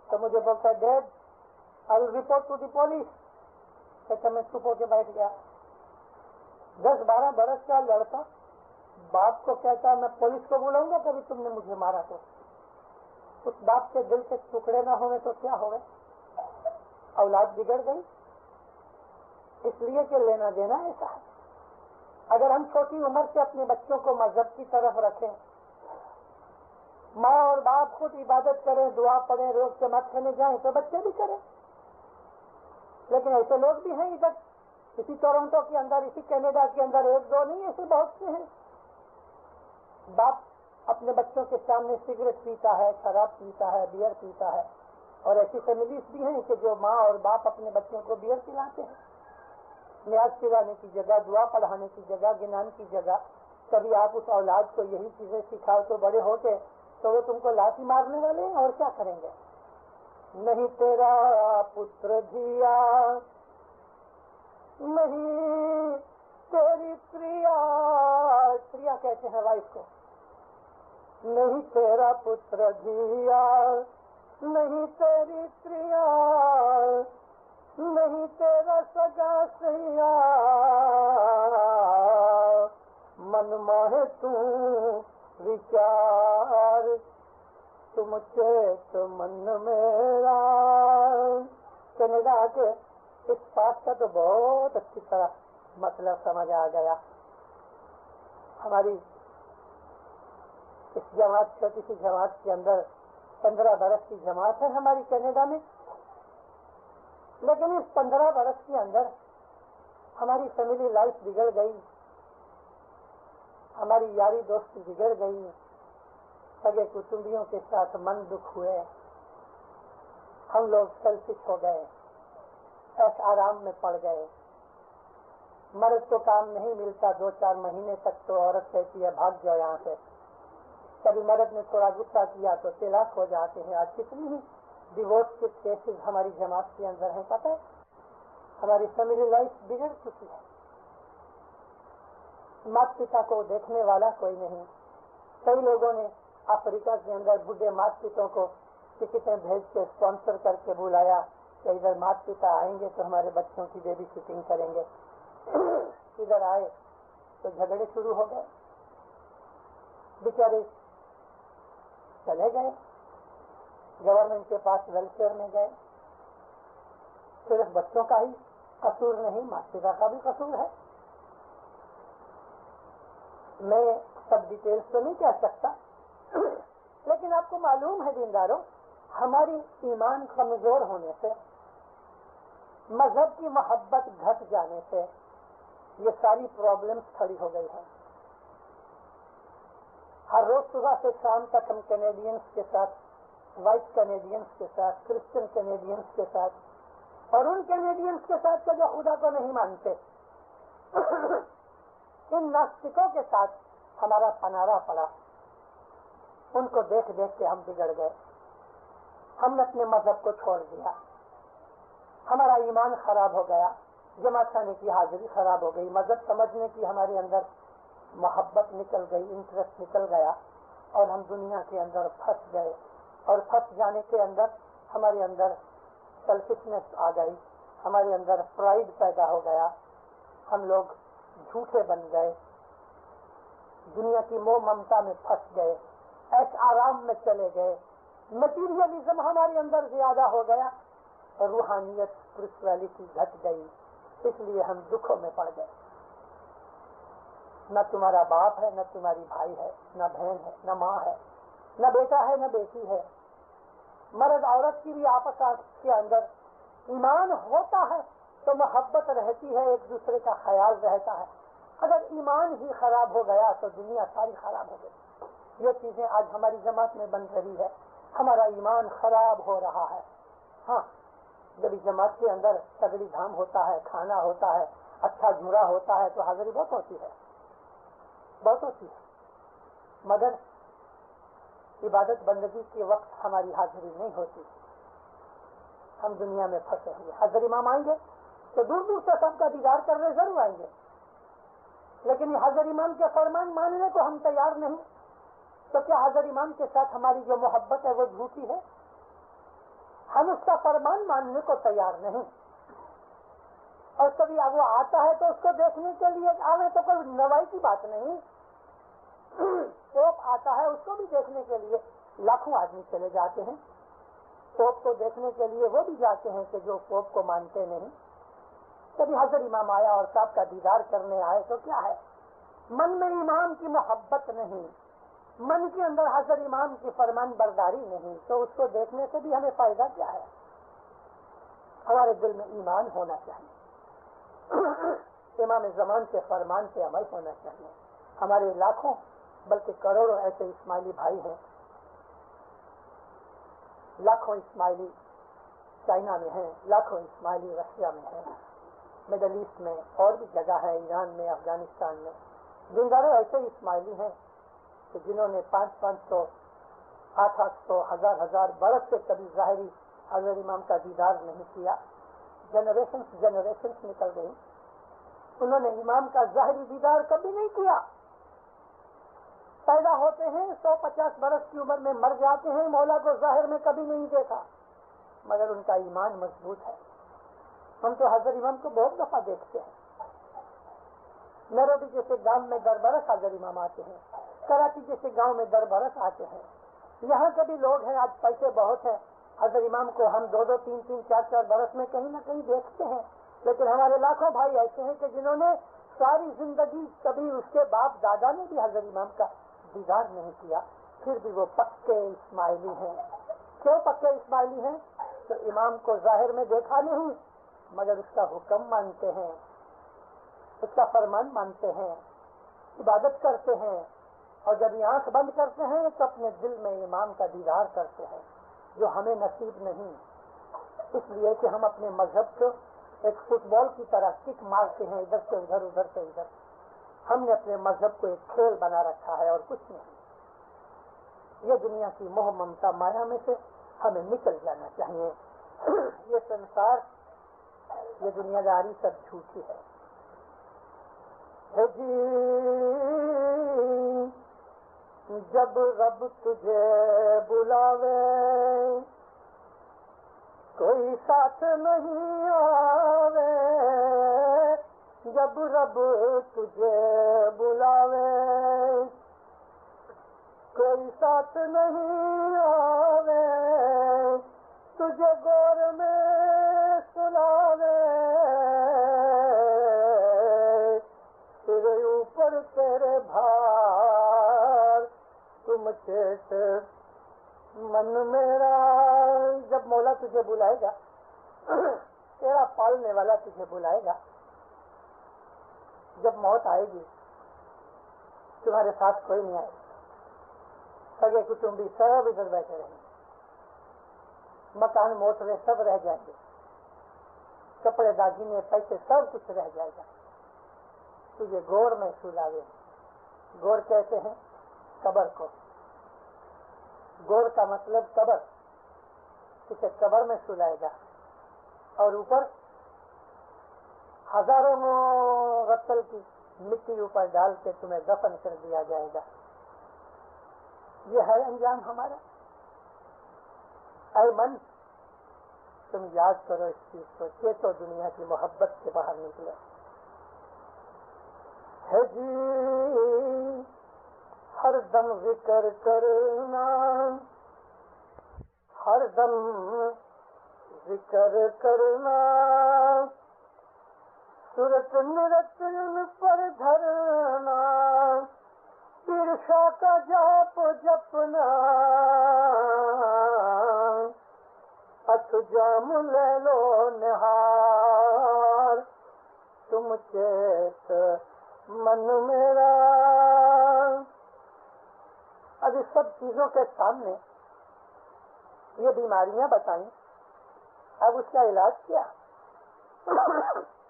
تو مجھے بولتا ہے dad I will report to the police. کہتا میں چپ ہو کے بیٹھ گیا. 10-12 برس کا لڑکا باپ کو کہتا ہے میں پولیس کو بلاؤں گا کبھی تم نے مجھے مارا تو. اس باپ کے دل کے ٹکڑے نہ ہوئے تو کیا ہوئے؟ اولاد بگڑ گئی، اس لیے کہ لینا دینا ایسا ہے. اگر ہم چھوٹی عمر سے اپنے بچوں کو مذہب کی طرف رکھیں، ماں اور باپ خود عبادت کریں، دعا پڑھیں، روز کے ماتھے میں جائیں تو بچے بھی کریں. لیکن ایسے لوگ بھی ہیں ادھر، اسی ٹورنٹو کے اندر، اسی کینیڈا کے اندر، 1-2 نہیں، ایسے بہت سے ہیں. باپ اپنے بچوں کے سامنے سگریٹ پیتا ہے، شراب پیتا ہے، بیئر پیتا ہے. اور ایسی فیملیز بھی ہیں کہ جو ماں اور باپ اپنے بچوں کو بیئر پلاتے ہیں. نیاز پلانے کی جگہ، دعا پڑھانے کی جگہ، گنان کی جگہ. کبھی آپ اس اولاد کو یہی چیزیں سکھاؤ تو بڑے ہوتے تو وہ تم کو لاٹھی مارنے والے ہیں اور کیا کریں گے. نہیں تیرا پتر دھیا، نہیں تیری پریا کہتے ہیں وائف کو. نہیں تیرا پتر دھیا، نہیں تیری پریا، نہیں تیرا سگا سیا، من ماہ تو وچار تم چیت من میرا. کینیڈا کے اس بات کا تو بہت اچھی طرح مطلب سمجھ آ گیا. ہماری اس جماعت، چھوٹی سی جماعت کے اندر 15 برس کی جماعت ہے ہماری کینیڈا میں، لیکن اس 15 برس کے اندر ہماری فیملی لائف بگڑ گئی، ہماری یاری دوستی بگڑ گئی، سگے کٹمبیوں کے ساتھ من دکھ ہوئے، ہم لوگ سیلفش ہو گئے، ایس آرام میں پڑ گئے. مرد کو کام نہیں ملتا 2-4 مہینے تک تو عورت کہتی ہے بھاگ جاؤ یہاں سے. کبھی مرد نے تھوڑا غصہ کیا تو طلاق ہو جاتے ہیں. آج کتنی ہی ڈیورس کے کیسز ہماری جماعت کے اندر ہیں. پتہ ہے ہماری فیملی لائف بگڑ چکی ہے. مات پتا کو دیکھنے والا کوئی نہیں. کئی لوگوں نے افریقہ کے اندر بڈھے مات پتوں کو ٹکٹیں بھیج کے اسپانسر کر کے بلایا کہ ادھر مات پتا آئیں گے تو ہمارے بچوں کی بیبی سٹنگ کریں گے. ادھر آئے تو جھگڑے شروع ہو گئے، بیچارے چلے گئے، گورنمنٹ کے پاس ویلفیئر میں گئے. صرف بچوں کا ہی قصور نہیں، مات پتا کا بھی قصور ہے. میں سب ڈیٹیلز تو نہیں کہہ سکتا، لیکن آپ کو معلوم ہے دینداروں، ہماری ایمان کمزور ہونے سے، مذہب کی محبت گھٹ جانے سے یہ ساری پرابلمز کھڑی ہو گئی ہیں۔ ہر روز صبح سے شام تک ہم کینیڈینز کے ساتھ، وائٹ کینیڈینز کے ساتھ، کرسچن کینیڈینز کے ساتھ، اور ان کینیڈینز کے ساتھ جو خدا کو نہیں مانتے، ان ناستکوں کے ساتھ ہمارا پنارا پڑا۔ ان کو دیکھ دیکھ کے ہم بگڑ گئے، ہم نے اپنے مذہب کو چھوڑ دیا، ہمارا ایمان خراب ہو گیا، جماعت خانے کی حاضری خراب ہو گئی، مذہب سمجھنے کی ہمارے اندر محبت نکل گئی، انٹرسٹ نکل گیا، اور ہم دنیا کے اندر پھنس گئے، اور پھنس جانے کے اندر ہمارے اندر سیلفشنس آ گئی، ہمارے اندر پرائڈ پیدا ہو گیا، ہم لوگ جھوٹے بن گئے، دنیا کی موہ ممتا میں پھنس گئے، ایش آرام میں چلے گئے، مٹیریلزم ہمارے اندر زیادہ ہو گیا، اور روحانیت اسپرچویلٹی گھٹ گئی، اس لیے ہم دکھوں میں پڑ گئے۔ نہ تمہارا باپ ہے، نہ تمہاری بھائی ہے، نہ بہن ہے، نہ ماں ہے، نہ بیٹا ہے، نہ بیٹی ہے، مرد عورت کی بھی آپس کے اندر ایمان ہوتا ہے تو محبت رہتی ہے، ایک دوسرے کا خیال رہتا ہے۔ اگر ایمان ہی خراب ہو گیا تو دنیا ساری خراب ہو گئی۔ یہ چیزیں آج ہماری جماعت میں بن رہی ہے، ہمارا ایمان خراب ہو رہا ہے۔ ہاں، جب جماعت کے اندر سگڑی دھام ہوتا ہے، کھانا ہوتا ہے، اچھا جھوڑا ہوتا ہے تو حاضری بہت ہوتی ہے، بہت ہوتی ہے، مگر عبادت بندگی کے وقت ہماری حاضری نہیں ہوتی، ہم دنیا میں پھنسے ہوئے۔ حضرت امام آئیں گے تو دور دور سے سب کا دیدار کرنے ضرور آئیں گے، لیکن حضرت امام کے فرمان ماننے کو ہم تیار نہیں، تو کیا حضرت امام کے ساتھ ہماری جو محبت ہے وہ جھوٹی ہے؟ ہم اس کا فرمان ماننے کو تیار نہیں، اور کبھی وہ آتا ہے تو اس کو دیکھنے کے لیے آنے تو کوئی نوائی کی بات نہیں، پوپ آتا ہے اس کو بھی دیکھنے کے لیے لاکھوں آدمی چلے جاتے ہیں، پوپ کو دیکھنے کے لیے وہ بھی جاتے ہیں کہ جو پوپ کو مانتے نہیں۔ کبھی حضرت امام آیا اور صاحب کا دیدار کرنے آئے تو کیا ہے؟ من میں امام کی محبت نہیں، من کے اندر حضرت امام کی فرمان برداری نہیں، تو اس کو دیکھنے سے بھی ہمیں فائدہ کیا ہے؟ ہمارے دل میں ایمان ہونا چاہیے، امام زمان کے فرمان پہ عمل ہونا چاہیے۔ ہمارے لاکھوں بلکہ کروڑوں ایسے اسماعیلی بھائی ہیں، لاکھوں اسماعیلی چائنا میں ہیں، لاکھوں اسماعیلی رشیا میں ہیں، مڈل ایسٹ میں اور بھی جگہ ہے، ایران میں، افغانستان میں، دینداروں ایسے اسماعیلی ہیں کہ جنہوں نے 500 800 1000 برس سے کبھی ظاہری حضرت امام کا دیدار نہیں کیا، جنریشنز نکل گئی، انہوں نے امام کا ظاہری دیدار کبھی نہیں کیا، پیدا ہوتے ہیں 150 برس کی عمر میں مر جاتے ہیں، مولا کو ظاہر میں کبھی نہیں دیکھا، مگر ان کا ایمان مضبوط ہے۔ ہم تو حضرت امام کو بہت دفعہ دیکھتے ہیں، نیروبی جیسے گاؤں میں در برس حضرت امام آتے ہیں، کراچی جیسے گاؤں میں در برس آتے ہیں، یہاں کے بھی لوگ ہیں، آج پیسے بہت ہیں، حضرت امام کو ہم 2 3 4 برس میں کہیں نہ کہیں دیکھتے ہیں، لیکن ہمارے لاکھوں بھائی ایسے ہیں کہ جنہوں نے ساری زندگی کبھی اس کے باپ دادا نے بھی حضرت امام کا دیدار نہیں کیا، پھر بھی وہ پکے اسماعیلی ہیں۔ کیوں پکے اسماعیلی ہیں؟ تو امام کو ظاہر میں دیکھا نہیں، مگر اس کا حکم مانتے ہیں، اس کا فرمان مانتے ہیں، عبادت کرتے ہیں، اور جب یہ آنکھ بند کرتے ہیں تو اپنے دل میں امام کا دیدار کرتے ہیں، جو ہمیں نصیب نہیں، اس لیے کہ ہم اپنے مذہب کو ایک فٹ بال کی طرح کک مارتے ہیں، ادھر سے ادھر، ادھر سے ادھر۔ ہم نے اپنے مذہب کو ایک کھیل بنا رکھا ہے اور کچھ نہیں۔ یہ دنیا کی موہ ممتا مایا میں سے ہمیں نکل جانا چاہیے۔ یہ سنسار، یہ دنیا داری سب جھوٹی ہے۔ جب رب تجھے بلاوے کوئی ساتھ نہیں آوے، جب رب تجھے بلاوے کوئی ساتھ نہیں آوے، تجھے گور میں سلاوے، پھر اوپر تیرے بھائی چیت من میرا. جب مولا تجھے بلائے گا، تیرا پالنے والا تجھے بلائے گا، جب موت آئے گی تمہارے ساتھ کوئی نہیں آئے گا، سگے کٹمبی سب ادھر بیٹھے رہیں گے، مکان موترے سب رہ جائیں گے، کپڑے داگینے پیسے سب کچھ رہ جائے گا. تجھے گور میں سلاوے. گور کہتے ہیں قبر کو. گور کا مطلب قبر. تجھے قبر میں سلائے گا اور اوپر ہزاروں رتل کی مٹی اوپر ڈال کے تمہیں دفن کر دیا جائے گا. یہ ہے انجام ہمارا. اے من، تم یاد کرو اس چیز کو کہ تو دنیا کی محبت سے باہر نکلے. ہے جی ہر دم ذکر کرنا، ہر دم ذکر کرنا، صورت نرت ان پر دھرنا، عرشا کا جاپ جپنا، ات جام لے لو نہار، تم چیت من میرا. اب اس سب چیزوں کے سامنے یہ بیماریاں بتائیں، اب اس کا علاج کیا؟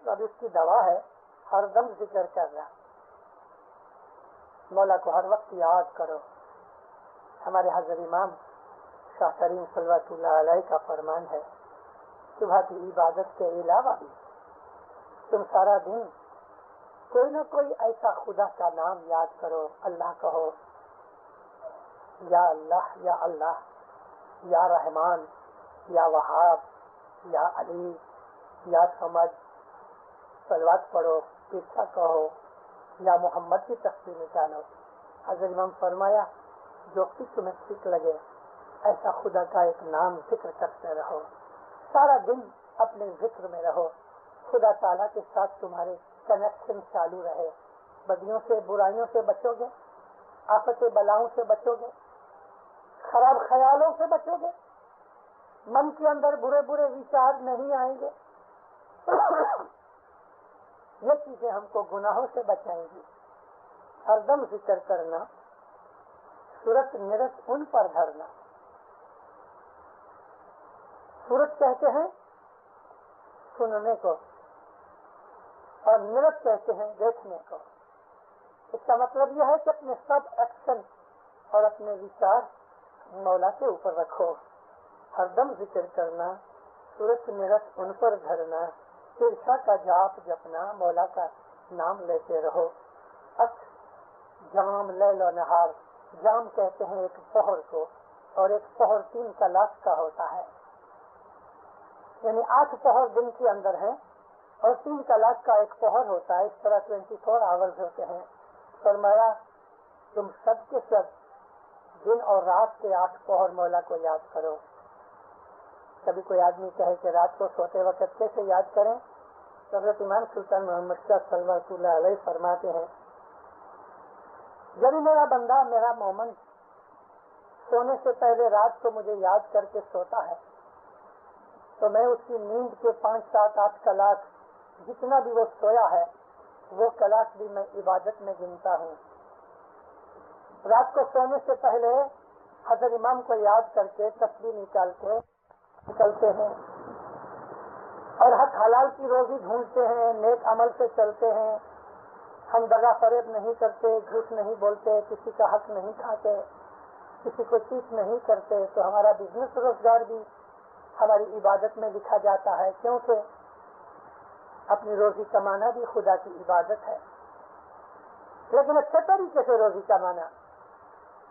اب اس کی دوا ہے ہر دم ذکر کرنا. مولا کو ہر وقت یاد کرو. ہمارے حضرت امام شاہ کریم صلوات اللہ علیہ کا فرمان ہے، صبح کی عبادت کے علاوہ بھی تم سارا دن کوئی نہ کوئی ایسا خدا کا نام یاد کرو. اللہ کہو، یا اللہ، یا اللہ، یا رحمان، یا وہاب، یا علی، یا سمجھ. صلوات پڑھو، قصہ کہو، یا محمد کی تقسیم نکالو. حضرت امام فرمایا جو کچھ تمہیں ٹھیک لگے ایسا خدا کا ایک نام ذکر کرتے رہو. سارا دن اپنے ذکر میں رہو. خدا تعالیٰ کے ساتھ تمہارے کنیکشن چالو رہے. بدیوں سے، برائیوں سے بچو گے، آفت بلاؤں سے بچو گے، خراب خیالوں سے بچو گے، من کے اندر برے برے وچار نہیں آئیں گے. یہ چیزیں ہم کو گناہوں سے بچائیں گی. ہر دم ذکر کرنا، صورت نرت ان پر دھرنا. صورت کہتے ہیں سننے کو اور نرت کہتے ہیں دیکھنے کو. اس کا مطلب یہ ہے کہ اپنے سب ایکشن اور اپنے وچار مولا کے اوپر رکھو. ہر دم ذکر کرنا، صورت نرت ان پر دھرنا، عرشا کا جاپ جپنا، مولا کا نام لیتے رہو. جام لے لو نہار. جام کہتے ہیں ایک پہر کو، اور ایک پہر 3 طلاق کا ہوتا ہے، یعنی 8 پہر دن کے اندر ہیں اور 3 طلاق کا ایک پہر ہوتا ہے. اس طرح 24 آورز ہوتے ہیں. فرمایا تم سب کے سب دن اور رات کے 8 پہر مولا کو یاد کرو. کبھی کوئی آدمی کہے کہ رات کو سوتے وقت کیسے یاد کریں؟ حضرت امام سلطان محمد شاہ صلوات اللہ علیہ فرماتے ہیں جب میرا بندہ، میرا مومن سونے سے پہلے رات کو مجھے یاد کر کے سوتا ہے تو میں اس کی نیند کے 5 7 8 کلاک جتنا بھی وہ سویا ہے وہ کلاک بھی میں عبادت میں گنتا ہوں. رات کو سونے سے پہلے حضرت امام کو یاد کر کے تسبیح نکال کے نکلتے ہیں اور حق حلال کی روزی ڈھونڈتے ہیں، نیک عمل سے چلتے ہیں. ہم دغا فریب نہیں کرتے، جھوٹ نہیں بولتے، کسی کا حق نہیں کھاتے، کسی کو چیٹ نہیں کرتے. تو ہمارا بزنس روزگار بھی ہماری عبادت میں لکھا جاتا ہے، کیونکہ اپنی روزی کمانا بھی خدا کی عبادت ہے. لیکن اچھے طریقے سے روزی کمانا،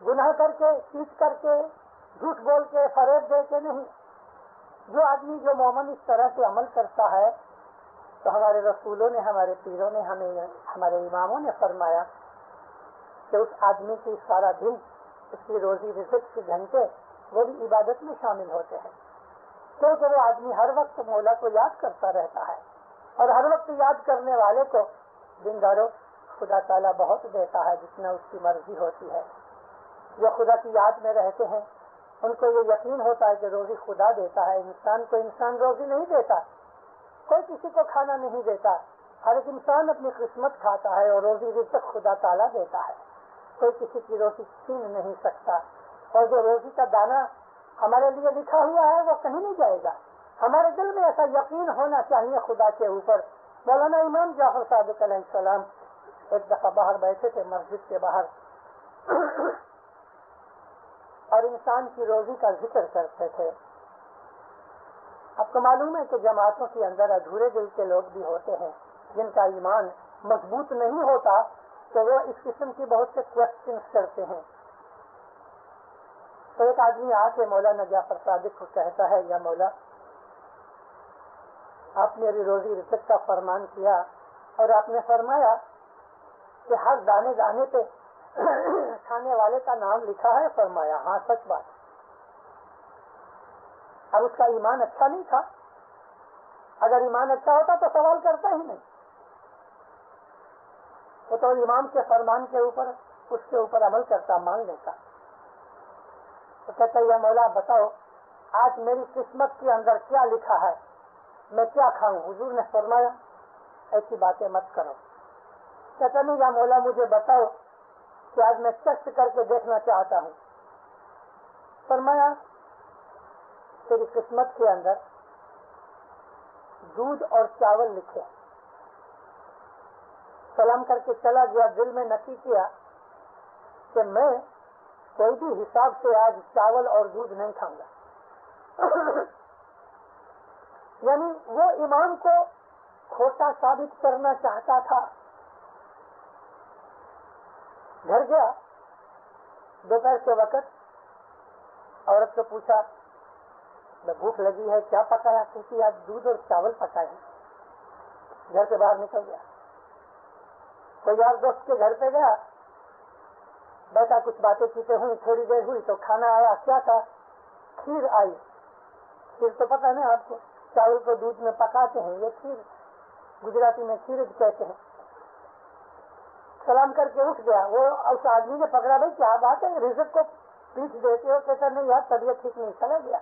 گناہ کر کے، چیٹ کر کے، جھوٹ بول کے، فریب دے کے نہیں. جو آدمی، جو مومن اس طرح سے عمل کرتا ہے تو ہمارے رسولوں نے، ہمارے پیروں نے، ہمارے اماموں نے فرمایا کہ اس آدمی کی سارا دن، اس کی روزی رزق کے گھنٹے وہ بھی عبادت میں شامل ہوتے ہیں، کیونکہ وہ آدمی ہر وقت مولا کو یاد کرتا رہتا ہے. اور ہر وقت یاد کرنے والے کو دینداروں خدا تعالیٰ بہت دیتا ہے جتنا اس کی مرضی ہوتی ہے. جو خدا کی یاد میں رہتے ہیں ان کو یہ یقین ہوتا ہے کہ روزی خدا دیتا ہے. انسان کو انسان روزی نہیں دیتا, کوئی کسی کو کھانا نہیں دیتا. ہر ایک انسان اپنی قسمت کھاتا ہے اور روزی رزق خدا تعالیٰ دیتا ہے. کوئی کسی کی روزی چھین نہیں سکتا. اور جو روزی کا دانہ ہمارے لیے لکھا ہوا ہے وہ کہیں نہیں جائے گا. ہمارے دل میں ایسا یقین ہونا چاہیے خدا کے اوپر. مولانا امام جعفر صادق علیہ السلام ایک دفعہ باہر بیٹھے تھے, مسجد کے باہر, اور انسان کی روزی کا ذکر کرتے تھے. آپ کو معلوم ہے کہ جماعتوں کے اندر ادھورے دل کے لوگ بھی ہوتے ہیں جن کا ایمان مضبوط نہیں ہوتا, تو وہ اس قسم کی بہت سے کوشچنس کرتے ہیں. تو ایک آدمی آ کے مولانا جعفر صادق کو کہتا ہے, یا مولا آپ نے میری روزی رزق کا فرمان کیا اور آپ نے فرمایا کہ ہر دانے دانے پہ کھانے والے کا نام لکھا ہے. فرمایا ہاں سچ بات. اب اس کا ایمان اچھا نہیں تھا. اگر ایمان اچھا ہوتا تو سوال کرتا ہی نہیں. وہ تو امام کے فرمان کے اوپر اس کے اوپر عمل کرتا, مان لیتا. تو کہتا یا مولا بتاؤ آج میری قسمت کے اندر کیا لکھا ہے, میں کیا کھاؤں. حضور نے فرمایا ایسی باتیں مت کرو. کہتا نہیں یا مولا مجھے بتاؤ کہ آج میں ٹیسٹ کر کے دیکھنا چاہتا ہوں. فرمایا تیری قسمت کے اندر دودھ اور چاول لکھے. سلام کر کے چلا گیا. دل میں نکی کیا کہ میں کوئی بھی حساب سے آج چاول اور دودھ نہیں کھاؤں گا. یعنی وہ ایمان کو کھوٹا ثابت کرنا چاہتا تھا. گھر گیا, دوپہر کے وقت عورت سے پوچھا بھوک لگی ہے کیا پکایا, کیونکہ آج دودھ اور چاول پکائے. گھر سے باہر نکل گیا. کوئی یار دوست کے گھر پہ گیا, بیٹھا کچھ باتیں چیتیں ہوئی, تھوڑی دیر ہوئی تو کھانا آیا. کیا تھا؟ کھیر آئی. کھیر تو پتہ نہیں آپ کو, چاول کو دودھ میں پکاتے ہیں, یہ کھیر گجراتی میں کھیرج کہتے ہیں. سلام کر کے اٹھ گیا. وہ اس آدمی نے پکڑا, بھائی کیا بات ہے, رزق کو پیچھ دیتے ہو. کہتا نہیں یار طبیعت ٹھیک نہیں. چلا گیا.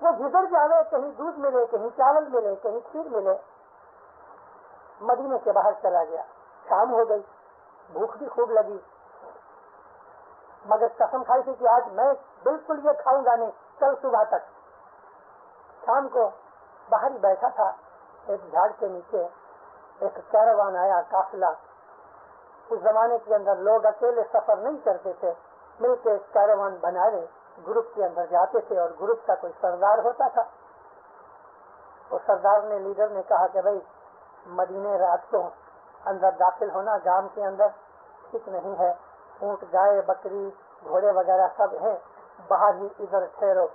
وہ جدھر جاوے کہیں دودھ ملے, کہیں چاول ملے, کہیں کھیر ملے. مدینے کے باہر چلا گیا. شام ہو گئی, بھوک بھی خوب لگی, مگر قسم کھائی تھی کہ آج میں بالکل یہ کھاؤں گا نہیں, کل صبح تک. شام کو باہر ہی بیٹھا تھا, ایک جھاڑ کے نیچے ایک کیروان آیا, قافلہ. اس زمانے کے اندر لوگ اکیلے سفر نہیں کرتے تھے, مل کے ایک کیروان بنائے گروپ کے اندر جاتے تھے, اور گروپ کا کوئی سردار ہوتا تھا. وہ سردار نے, لیڈر نے کہا کہ بھائی مدینے رات کو اندر داخل ہونا گام کے اندر ٹھیک نہیں ہے, اونٹ گائے بکری گھوڑے وغیرہ سب ہیں, باہر ہی ادھر ٹھہرو.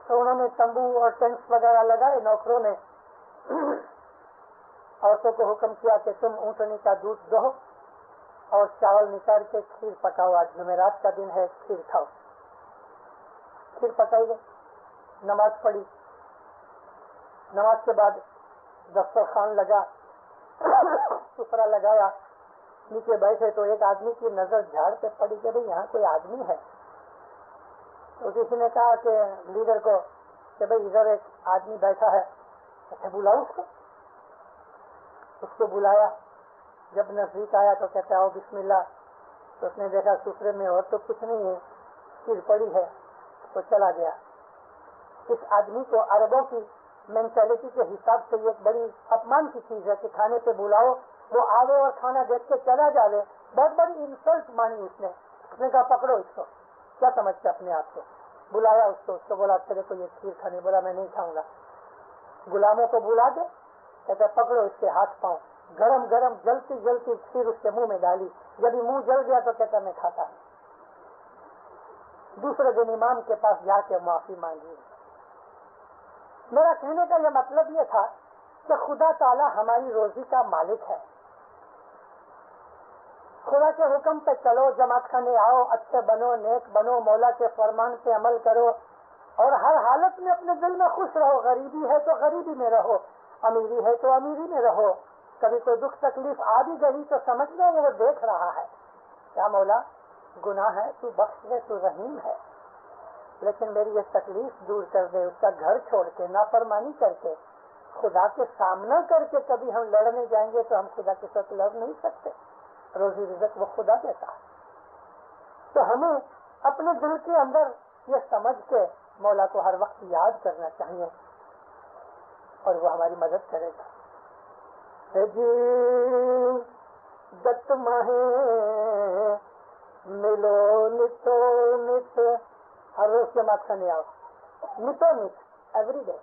تو انہوں نے تمبو اور ٹینٹس وغیرہ لگائے. نوکروں نے عورتوں کو حکم کیا کہ تم اونٹنی کا دودھ دو اور چاول نکال کے کھیر پکاؤ, آج جمعرات کا دن ہے, کھیر کھاؤ. کھیر پکائی گئی, نماز پڑھی. نماز کے بعد دسترخوان لگا, سفرا لگایا, نیچے بیٹھے تو ایک آدمی کی نظر جھاڑ پہ پڑی کہ بھائی یہاں کوئی آدمی ہے. تو کسی نے کہا کہ لیڈر کو کہ بھائی ادھر ایک آدمی بیٹھا ہے, اچھا بلاؤ اس کو. اس کو بلایا. جب نزدیک آیا تو کہتا ہے بسم اللہ. تو اس نے دیکھا سفرے میں اور تو کچھ نہیں ہے, کھیر پڑی ہے, تو چلا گیا. اس آدمی کو عربوں کی مینٹلٹی کے حساب سے یہ بڑی اپمان کی چیز ہے کہ کھانے پہ بلاؤ, وہ آوے اور کھانا دیکھ کے چلا جاوے. بہت بڑی انسلٹ مانی اس نے. اس نے کہا پکڑو اس کو, کیا سمجھتے اپنے آپ کو. بلایا اس کو بولا تیرے کو یہ کھیر کھانے, بولا میں نہیں کھاؤں گا. غلاموں کو بلا دے, کہتا پکڑو اس کے ہاتھ پاؤں, گرم گرم جلتی جلتی کھیر اس کے منہ میں ڈالی. جب منہ جل گیا تو کہتا میں کھاتا ہوں. دوسرے دن امام کے پاس جا کے معافی مانگی. میرا کہنے کا یہ مطلب یہ تھا کہ خدا تعالی ہماری روزی کا مالک ہے. خدا کے حکم پہ چلو, جماعت خانے آؤ, اچھے بنو, نیک بنو, مولا کے فرمان پہ عمل کرو, اور ہر حالت میں اپنے دل میں خوش رہو. غریبی ہے تو غریبی میں رہو, امیری ہے تو امیری میں رہو. کبھی کوئی دکھ تکلیف آ بھی گئی تو سمجھ لو وہ دیکھ رہا ہے, کیا مولا گناہ ہے تو بخش دے، تو رحیم ہے، لیکن میری یہ تکلیف دور کر دے. اس کا گھر چھوڑ کے نافرمانی کر کے خدا کے سامنا کر کے کبھی ہم لڑنے جائیں گے تو ہم خدا کے ساتھ لڑ نہیں سکتے. روزی رزق وہ خدا دیتا ہے. تو ہمیں اپنے دل کے اندر یہ سمجھ کے مولا کو ہر وقت یاد کرنا چاہیے اور وہ ہماری مدد کرے گا. جی دت ماہے ملو نتو نت، ہر روز جماعت کرنے آؤ، نتو نت ایوری ڈے.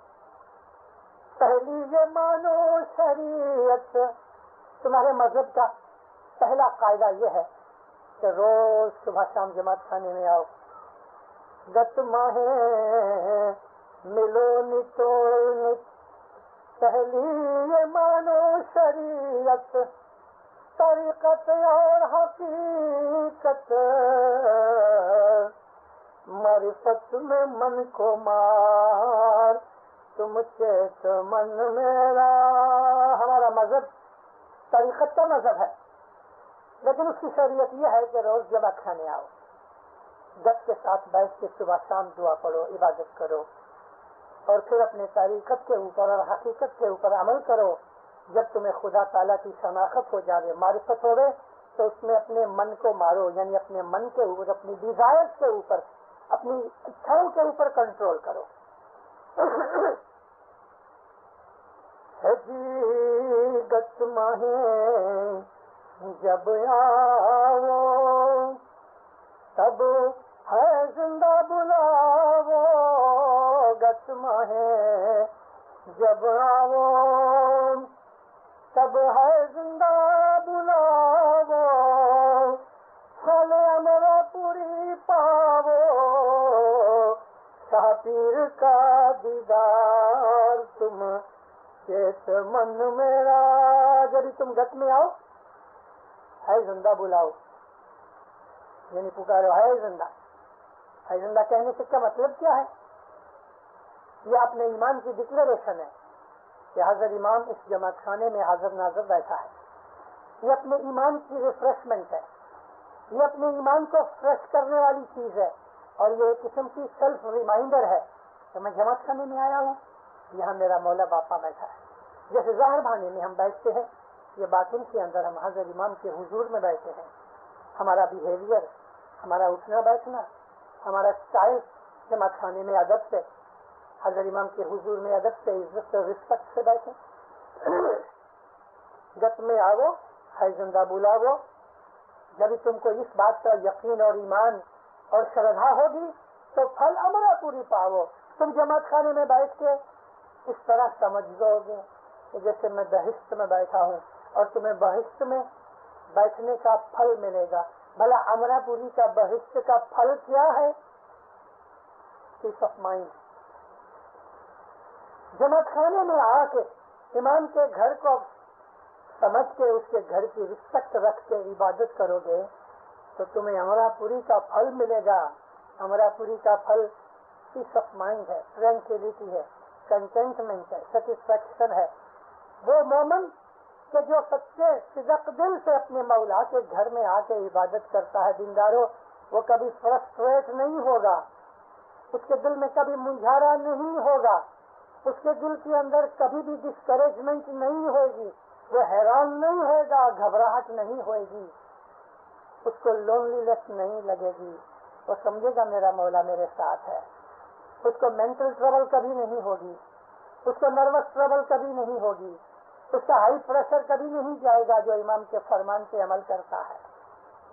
پہلی یہ مانو شریعت، تمہارے مذہب کا پہلا قاعدہ یہ ہے کہ روز صبح شام جماعت کھانے میں آؤ. دت ماہے ملو نتو نت، پہلی یہ مانو شریعت، طریقت اور حقیقت، معرفت میں من کو مار، تم چیت من میرا. ہمارا مذہب طریقت کا مذہب ہے، لیکن اس کی شریعت یہ ہے کہ روز جمع کھانے آؤ، گت کے ساتھ بیٹھ کے صبح شام دعا پڑھو، عبادت کرو، اور پھر اپنے طریقت کے اوپر اور حقیقت کے اوپر عمل کرو. جب تمہیں خدا تعالیٰ کی شناخت ہو جائے، معرفت ہو گئے، تو اس میں اپنے من کو مارو، یعنی اپنے من کے اوپر، اپنی ڈیزائرز کے اوپر، اپنی اچھاؤں کے اوپر کنٹرول کرو. جی گت ماہیں جب آؤ تب ہے زندہ بلاو، گت ماہیں جب آؤ تب ہے زندہ بلاو، پھل امرا پوری پاو، شاہ پیر کا دیدار تم چیت من میرا. جب تم گت میں آؤ، ہے زندہ بلاؤ، یعنی پکارو ہے زندہ. ہے زندہ کہنے سے کیا مطلب کیا ہے؟ یہ اپنے ایمان کی ڈکلیریشن ہے کہ حضرت امام اس جماعت خانے میں حاضر ناظر بیٹھا ہے. یہ اپنے ایمان کی ریفریشمنٹ ہے، یہ اپنے ایمان کو فریش کرنے والی چیز ہے، اور یہ ایک قسم کی سیلف ریمائنڈر ہے کہ میں جماعت خانے میں آیا ہوں، یہاں میرا مولا باپا بیٹھا ہے. جیسے ظاہر بھانے میں ہم بیٹھتے ہیں، یہ باطن کے اندر ہم حضرت امام کے حضور میں بیٹھے ہیں. ہمارا بیہیویئر، ہمارا اٹھنا بیٹھنا، ہمارا اسٹائل جماعت خانے میں ادب سے، حضرت امام کے حضور میں ادب سے، عزت سے، رسپیکٹ سے بیٹھے. گت میں آؤ، ہے زندہ بلاو. جب تم کو اس بات کا یقین اور ایمان اور شردھا ہوگی تو پھل امرا پوری پاؤ. تم جماعت خانے میں بیٹھ کے اس طرح سمجھ لو گے کہ جیسے میں بہشت میں بیٹھا ہوں، اور تمہیں بہشت میں بیٹھنے کا پھل ملے گا. بھلا امرا پوری کا بہشت کا پھل کیا ہے؟ پیس آف مائنڈ. جماعت خانے میں آ کے امام کے گھر کو سمجھ کے اس کے گھر کی رسپیکٹ رکھ کے عبادت کرو گے تو تمہیں امرا پوری کا پھل ملے گا. امرا پوری کا پھل پیس آف مائنڈ ہے، ٹرینکولیٹی ہے، کنٹینٹمنٹ ہے، سیٹسفیکشن ہے. وہ مومن کہ جو سچے صدق دل سے اپنے مولا کے گھر میں آ کے عبادت کرتا ہے، دینداروں، وہ کبھی فرسٹریٹ نہیں ہوگا، اس کے دل میں کبھی منجھارا نہیں ہوگا، اس کے دل کے اندر کبھی بھی ڈسکریجمنٹ نہیں ہوگی، وہ حیران نہیں ہوگا، گھبراہٹ نہیں ہوگی، اس کو لونلینس نہیں لگے گی. وہ سمجھے گا میرا مولا میرے ساتھ ہے. اس کو مینٹل ٹربل کبھی نہیں ہوگی، اس کو نروس ٹربل کبھی نہیں ہوگی، اس کا ہائی پریشر کبھی نہیں جائے گا جو امام کے فرمان پہ عمل کرتا ہے.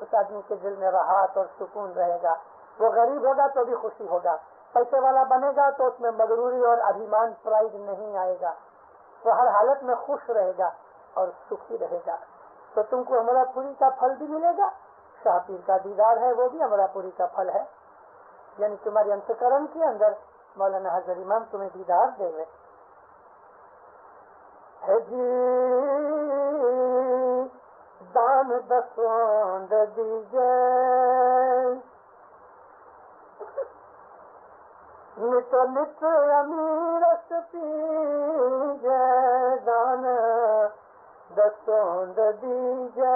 اس آدمی کے دل میں راحت اور سکون رہے گا. وہ غریب ہوگا تو بھی خوشی ہوگا، پیسے والا بنے گا تو اس میں مغروری اور ابھیمان پرائڈ نہیں آئے گا. وہ ہر حالت میں خوش رہے گا اور سکھی رہے گا. تو تم کو امرا پوری کا پھل بھی ملے گا. شاہ پیر کا دیدار ہے، وہ بھی امرا پوری کا پھل ہے، یعنی تمہاری انتکرن کے اندر مولانا حضرت امام تمہیں دیدار دے گئے. جی دان دسوند دیجے نت نت امیرس پیجے، دان دسوند دیجے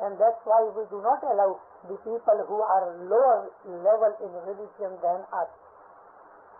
and that's why we do not allow the people who are lower level in religion than us.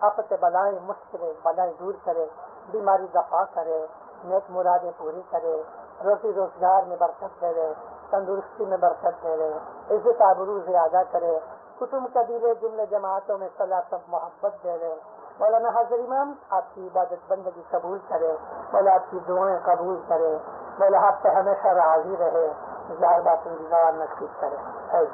آفت بلائیں مشکلیں بلائیں دور کرے، بیماری دفع کرے، نیک مرادیں پوری کرے، روزی روزگار میں برکت دے دے، تندرستی میں برکت دے دے، عزت آبرو زیادہ کرے، کتب قبیلے جملے جماعتوں میں صلاح سب محبت دے دے۔ مولانا حاضر امام آپ کی عبادت بندگی قبول کرے، مولا آپ کی دعائیں قبول کرے، مولا آپ پہ ہمیشہ راضی رہے، ظاہر باطن دیدار نصیب کرے۔